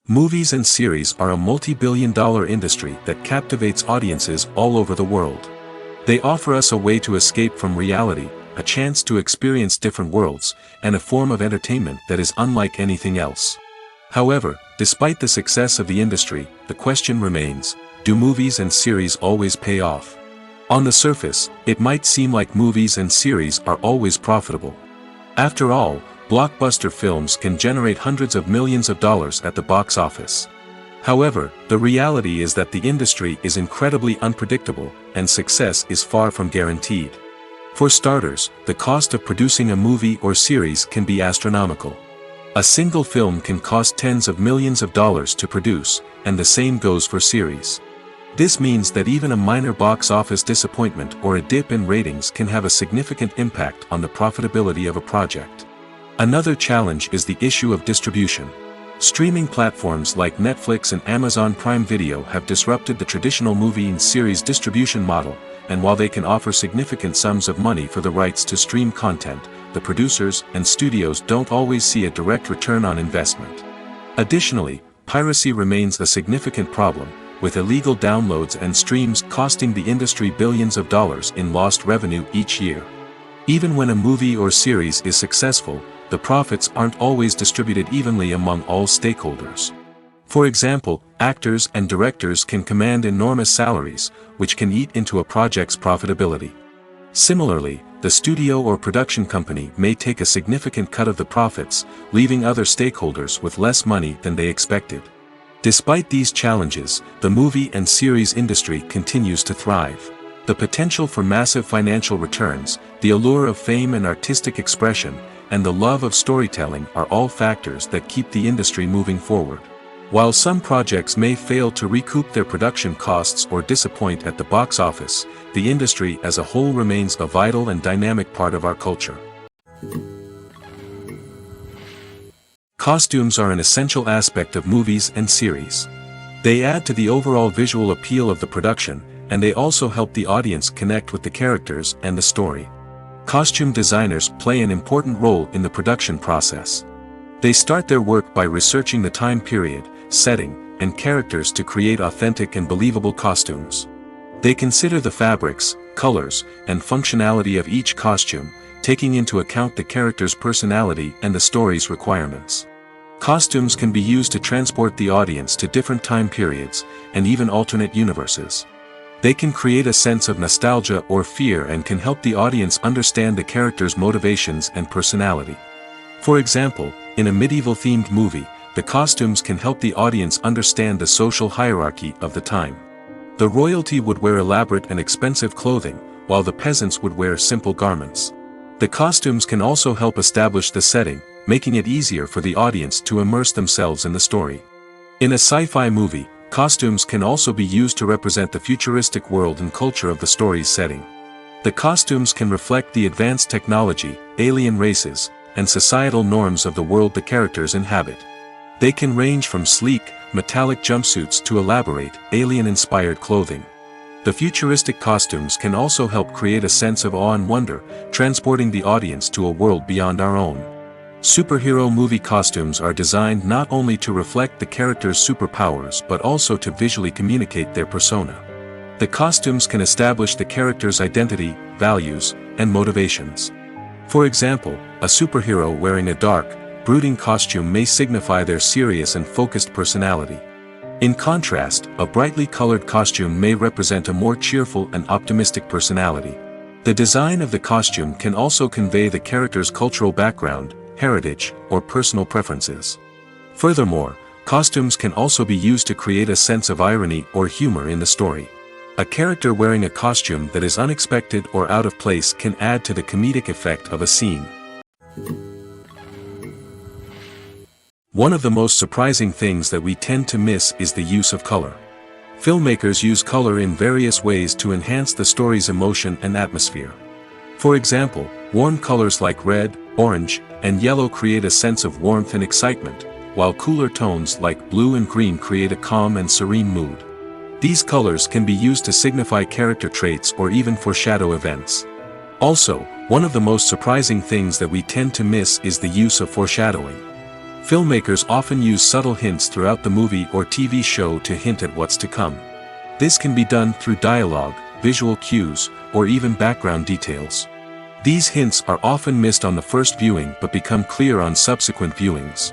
Movies and series are a multi-billion-dollar industry that captivates audiences all over the world. They offer us a way to escape from reality, a chance to experience different worlds, and a form of entertainment that is unlike anything else. However, despite the success of the industry, the question remains, do movies and series always pay off? On the surface, it might seem like movies and series are always profitable. After all, blockbuster films can generate hundreds of millions of dollars at the box office. However, the reality is that the industry is incredibly unpredictable, and success is far from guaranteed. For starters, the cost of producing a movie or series can be astronomical. A single film can cost tens of millions of dollars to produce, and the same goes for series. This means that even a minor box office disappointment or a dip in ratings can have a significant impact on the profitability of a project. Another challenge is the issue of distribution. Streaming platforms like Netflix and Amazon Prime Video have disrupted the traditional movie and series distribution model, and while they can offer significant sums of money for the rights to stream content, the producers and studios don't always see a direct return on investment. Additionally, piracy remains a significant problem, with illegal downloads and streams costing the industry billions of dollars in lost revenue each year. Even when a movie or series is successful, the profits aren't always distributed evenly among all stakeholders. For example, actors and directors can command enormous salaries, which can eat into a project's profitability. Similarly, the studio or production company may take a significant cut of the profits, leaving other stakeholders with less money than they expected. Despite these challenges, the movie and series industry continues to thrive. The potential for massive financial returns, the allure of fame and artistic expression, and the love of storytelling are all factors that keep the industry moving forward. While some projects may fail to recoup their production costs or disappoint at the box office, the industry as a whole remains a vital and dynamic part of our culture. Costumes are an essential aspect of movies and series. They add to the overall visual appeal of the production, and they also help the audience connect with the characters and the story. Costume designers play an important role in the production process. They start their work by researching the time period, setting, and characters to create authentic and believable costumes. They consider the fabrics, colors, and functionality of each costume, taking into account the character's personality and the story's requirements. Costumes can be used to transport the audience to different time periods, and even alternate universes. They can create a sense of nostalgia or fear and can help the audience understand the character's motivations and personality. For example, in a medieval-themed movie, the costumes can help the audience understand the social hierarchy of the time. The royalty would wear elaborate and expensive clothing, while the peasants would wear simple garments. The costumes can also help establish the setting, making it easier for the audience to immerse themselves in the story. In a sci-fi movie, costumes can also be used to represent the futuristic world and culture of the story's setting. The costumes can reflect the advanced technology, alien races, and societal norms of the world the characters inhabit. They can range from sleek, metallic jumpsuits to elaborate, alien-inspired clothing. The futuristic costumes can also help create a sense of awe and wonder, transporting the audience to a world beyond our own. Superhero movie costumes are designed not only to reflect the character's superpowers but also to visually communicate their persona. The costumes can establish the character's identity, values, and motivations. For example, a superhero wearing a dark, brooding costume may signify their serious and focused personality. In contrast, a brightly colored costume may represent a more cheerful and optimistic personality. The design of the costume can also convey the character's cultural background, heritage, or personal preferences. Furthermore, costumes can also be used to create a sense of irony or humor in the story. A character wearing a costume that is unexpected or out of place can add to the comedic effect of a scene. One of the most surprising things that we tend to miss is the use of color. Filmmakers use color in various ways to enhance the story's emotion and atmosphere. For example, warm colors like red, orange, and yellow create a sense of warmth and excitement, while cooler tones like blue and green create a calm and serene mood. These colors can be used to signify character traits or even foreshadow events. Also, one of the most surprising things that we tend to miss is the use of foreshadowing. Filmmakers often use subtle hints throughout the movie or TV show to hint at what's to come. This can be done through dialogue, visual cues, or even background details. These hints are often missed on the first viewing but become clear on subsequent viewings.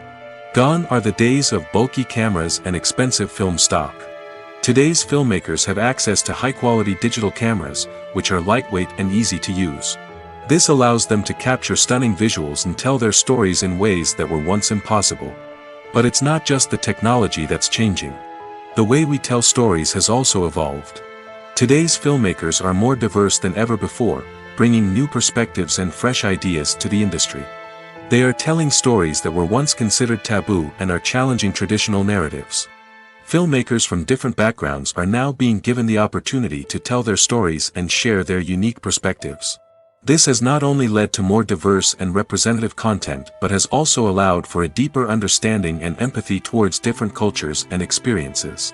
Gone are the days of bulky cameras and expensive film stock. Today's filmmakers have access to high-quality digital cameras, which are lightweight and easy to use. This allows them to capture stunning visuals and tell their stories in ways that were once impossible. But it's not just the technology that's changing. The way we tell stories has also evolved. Today's filmmakers are more diverse than ever before, bringing new perspectives and fresh ideas to the industry. They are telling stories that were once considered taboo and are challenging traditional narratives. Filmmakers from different backgrounds are now being given the opportunity to tell their stories and share their unique perspectives. This has not only led to more diverse and representative content but has also allowed for a deeper understanding and empathy towards different cultures and experiences.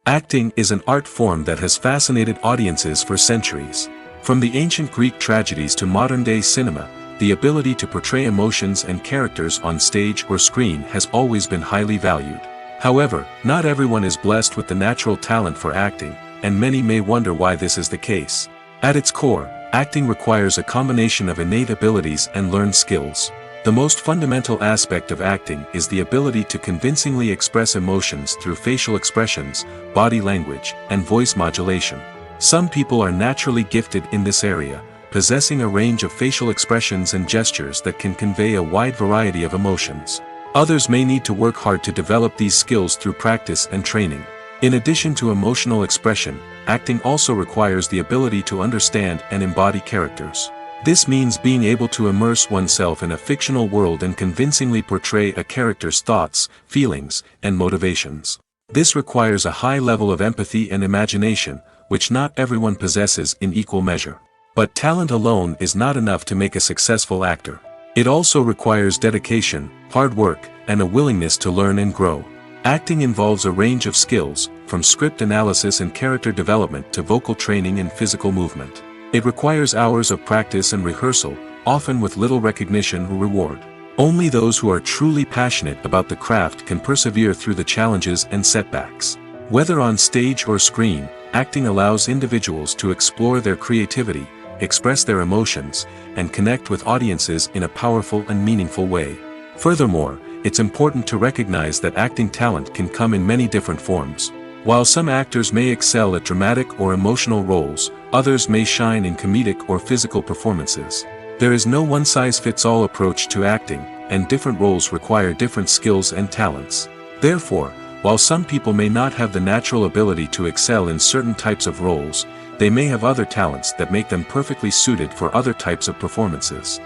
Acting is an art form that has fascinated audiences for centuries. From the ancient Greek tragedies to modern-day cinema, the ability to portray emotions and characters on stage or screen has always been highly valued. However, not everyone is blessed with the natural talent for acting, and many may wonder why this is the case. At its core, acting requires a combination of innate abilities and learned skills. The most fundamental aspect of acting is the ability to convincingly express emotions through facial expressions, body language, and voice modulation. Some people are naturally gifted in this area, possessing a range of facial expressions and gestures that can convey a wide variety of emotions. Others may need to work hard to develop these skills through practice and training. In addition to emotional expression, acting also requires the ability to understand and embody characters. This means being able to immerse oneself in a fictional world and convincingly portray a character's thoughts, feelings, and motivations. This requires a high level of empathy and imagination, which not everyone possesses in equal measure. But talent alone is not enough to make a successful actor. It also requires dedication, hard work, and a willingness to learn and grow. Acting involves a range of skills, from script analysis and character development to vocal training and physical movement. It requires hours of practice and rehearsal, often with little recognition or reward. Only those who are truly passionate about the craft can persevere through the challenges and setbacks. Whether on stage or screen, acting allows individuals to explore their creativity, express their emotions, and connect with audiences in a powerful and meaningful way. Furthermore, it's important to recognize that acting talent can come in many different forms. While some actors may excel at dramatic or emotional roles, others may shine in comedic or physical performances. There is no one-size-fits-all approach to acting, and different roles require different skills and talents. Therefore, while some people may not have the natural ability to excel in certain types of roles, they may have other talents that make them perfectly suited for other types of performances.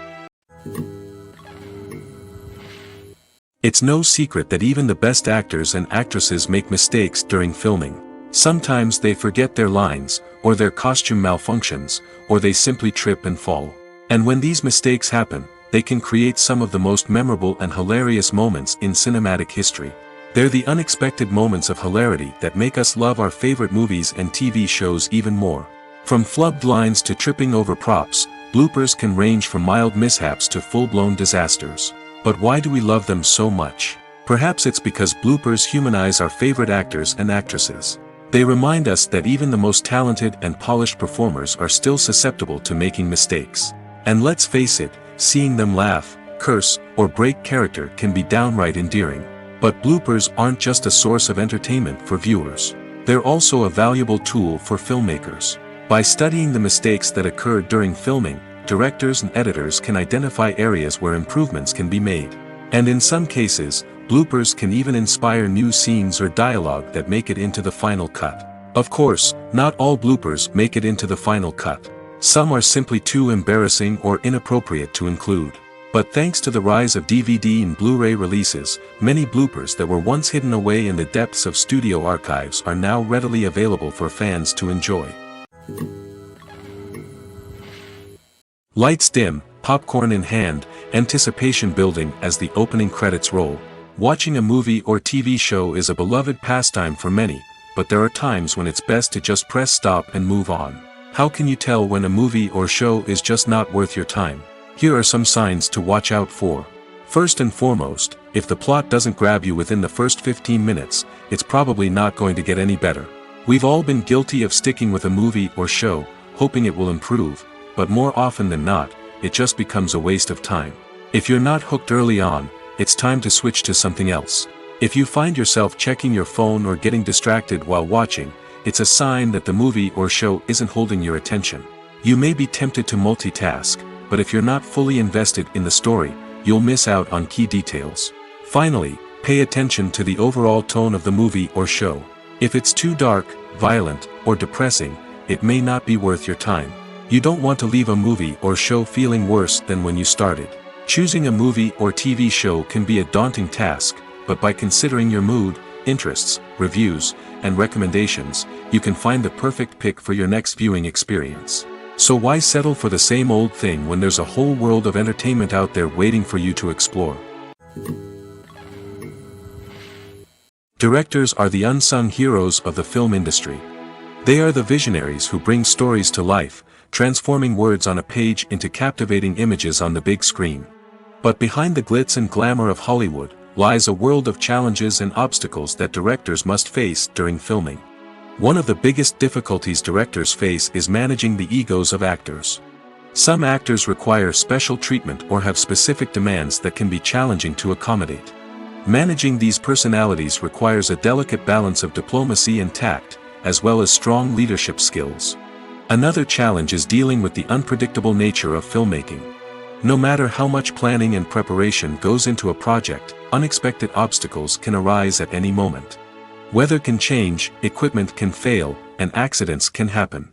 It's no secret that even the best actors and actresses make mistakes during filming. Sometimes they forget their lines, or their costume malfunctions, or they simply trip and fall. And when these mistakes happen, they can create some of the most memorable and hilarious moments in cinematic history. They're the unexpected moments of hilarity that make us love our favorite movies and TV shows even more. From flubbed lines to tripping over props, bloopers can range from mild mishaps to full-blown disasters. But why do we love them so much? Perhaps it's because bloopers humanize our favorite actors and actresses. They remind us that even the most talented and polished performers are still susceptible to making mistakes. And let's face it, seeing them laugh, curse, or break character can be downright endearing. But bloopers aren't just a source of entertainment for viewers. They're also a valuable tool for filmmakers. By studying the mistakes that occurred during filming, directors and editors can identify areas where improvements can be made. And in some cases, bloopers can even inspire new scenes or dialogue that make it into the final cut. Of course, not all bloopers make it into the final cut. Some are simply too embarrassing or inappropriate to include. But thanks to the rise of DVD and Blu-ray releases, many bloopers that were once hidden away in the depths of studio archives are now readily available for fans to enjoy. Lights dim, popcorn in hand, anticipation building as the opening credits roll. Watching a movie or TV show is a beloved pastime for many, but there are times when it's best to just press stop and move on. How can you tell when a movie or show is just not worth your time? Here are some signs to watch out for. First and foremost, If the plot doesn't grab you within the first 15 minutes, it's probably not going to get any better. We've all been guilty of sticking with a movie or show, hoping it will improve, but more often than not, it just becomes a waste of time. If you're not hooked early on, it's time to switch to something else. If you find yourself checking your phone or getting distracted while watching, it's a sign that the movie or show isn't holding your attention. You may be tempted to multitask, but if you're not fully invested in the story, you'll miss out on key details. Finally, pay attention to the overall tone of the movie or show. If it's too dark, violent, or depressing, it may not be worth your time. You don't want to leave a movie or show feeling worse than when you started. Choosing a movie or TV show can be a daunting task, but by considering your mood, interests, reviews, and recommendations, you can find the perfect pick for your next viewing experience. So why settle for the same old thing when there's a whole world of entertainment out there waiting for you to explore? Directors are the unsung heroes of the film industry. They are the visionaries who bring stories to life, transforming words on a page into captivating images on the big screen. But behind the glitz and glamour of Hollywood, lies a world of challenges and obstacles that directors must face during filming. One of the biggest difficulties directors face is managing the egos of actors. Some actors require special treatment or have specific demands that can be challenging to accommodate. Managing these personalities requires a delicate balance of diplomacy and tact, as well as strong leadership skills. Another challenge is dealing with the unpredictable nature of filmmaking. No matter how much planning and preparation goes into a project, unexpected obstacles can arise at any moment. Weather can change, equipment can fail, and accidents can happen.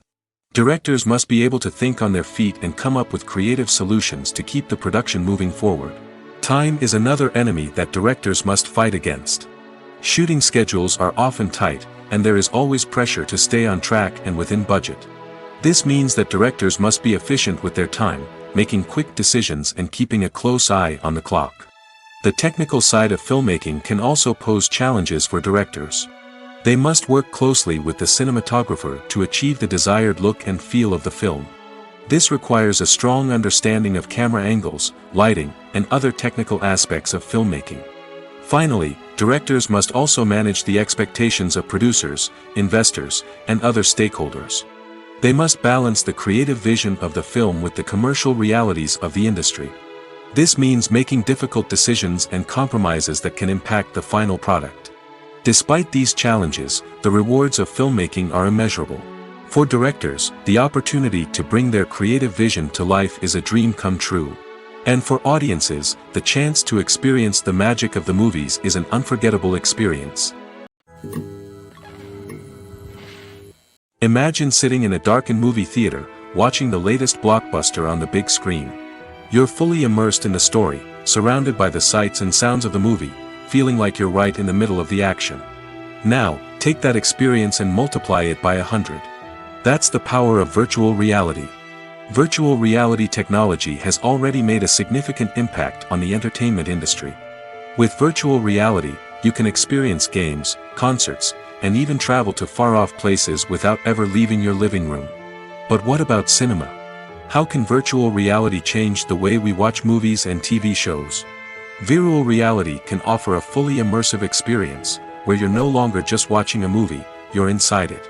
Directors must be able to think on their feet and come up with creative solutions to keep the production moving forward. Time is another enemy that directors must fight against. Shooting schedules are often tight, and there is always pressure to stay on track and within budget. This means that directors must be efficient with their time, making quick decisions and keeping a close eye on the clock. The technical side of filmmaking can also pose challenges for directors. They must work closely with the cinematographer to achieve the desired look and feel of the film. This requires a strong understanding of camera angles, lighting, and other technical aspects of filmmaking. Finally, directors must also manage the expectations of producers, investors, and other stakeholders. They must balance the creative vision of the film with the commercial realities of the industry. This means making difficult decisions and compromises that can impact the final product. Despite these challenges, the rewards of filmmaking are immeasurable. For directors, the opportunity to bring their creative vision to life is a dream come true. And for audiences, the chance to experience the magic of the movies is an unforgettable experience. Imagine sitting in a darkened movie theater, watching the latest blockbuster on the big screen. You're fully immersed in the story, surrounded by the sights and sounds of the movie, feeling like you're right in the middle of the action. Now, take that experience and multiply it by 100. That's the power of virtual reality. Virtual reality technology has already made a significant impact on the entertainment industry. With virtual reality, you can experience games, concerts, and even travel to far-off places without ever leaving your living room. But what about cinema? How can virtual reality change the way we watch movies and TV shows? Virtual reality can offer a fully immersive experience, where you're no longer just watching a movie, you're inside it.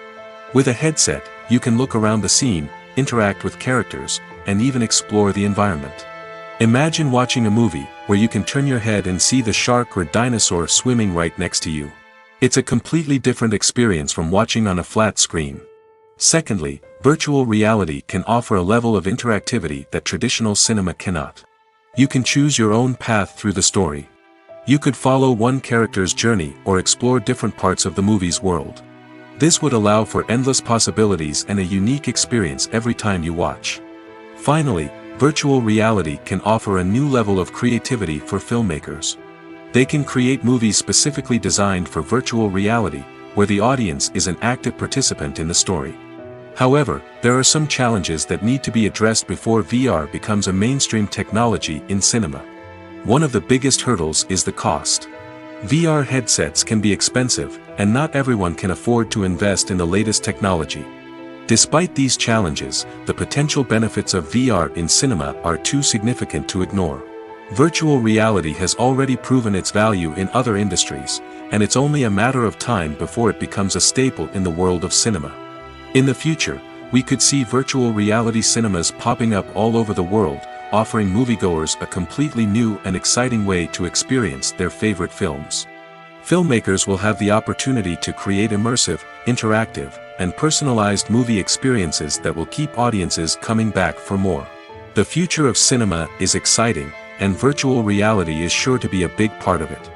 With a headset, you can look around the scene, interact with characters, and even explore the environment. Imagine watching a movie where you can turn your head and see the shark or dinosaur swimming right next to you. It's a completely different experience from watching on a flat screen. Secondly, virtual reality can offer a level of interactivity that traditional cinema cannot. You can choose your own path through the story. You could follow one character's journey or explore different parts of the movie's world. This would allow for endless possibilities and a unique experience every time you watch. Finally, virtual reality can offer a new level of creativity for filmmakers. They can create movies specifically designed for virtual reality, where the audience is an active participant in the story. However, there are some challenges that need to be addressed before VR becomes a mainstream technology in cinema. One of the biggest hurdles is the cost. VR headsets can be expensive, and not everyone can afford to invest in the latest technology. Despite these challenges, the potential benefits of VR in cinema are too significant to ignore. Virtual reality has already proven its value in other industries, and it's only a matter of time before it becomes a staple in the world of cinema. In the future, we could see virtual reality cinemas popping up all over the world, offering moviegoers a completely new and exciting way to experience their favorite films. Filmmakers will have the opportunity to create immersive, interactive, and personalized movie experiences that will keep audiences coming back for more. The future of cinema is exciting, and virtual reality is sure to be a big part of it.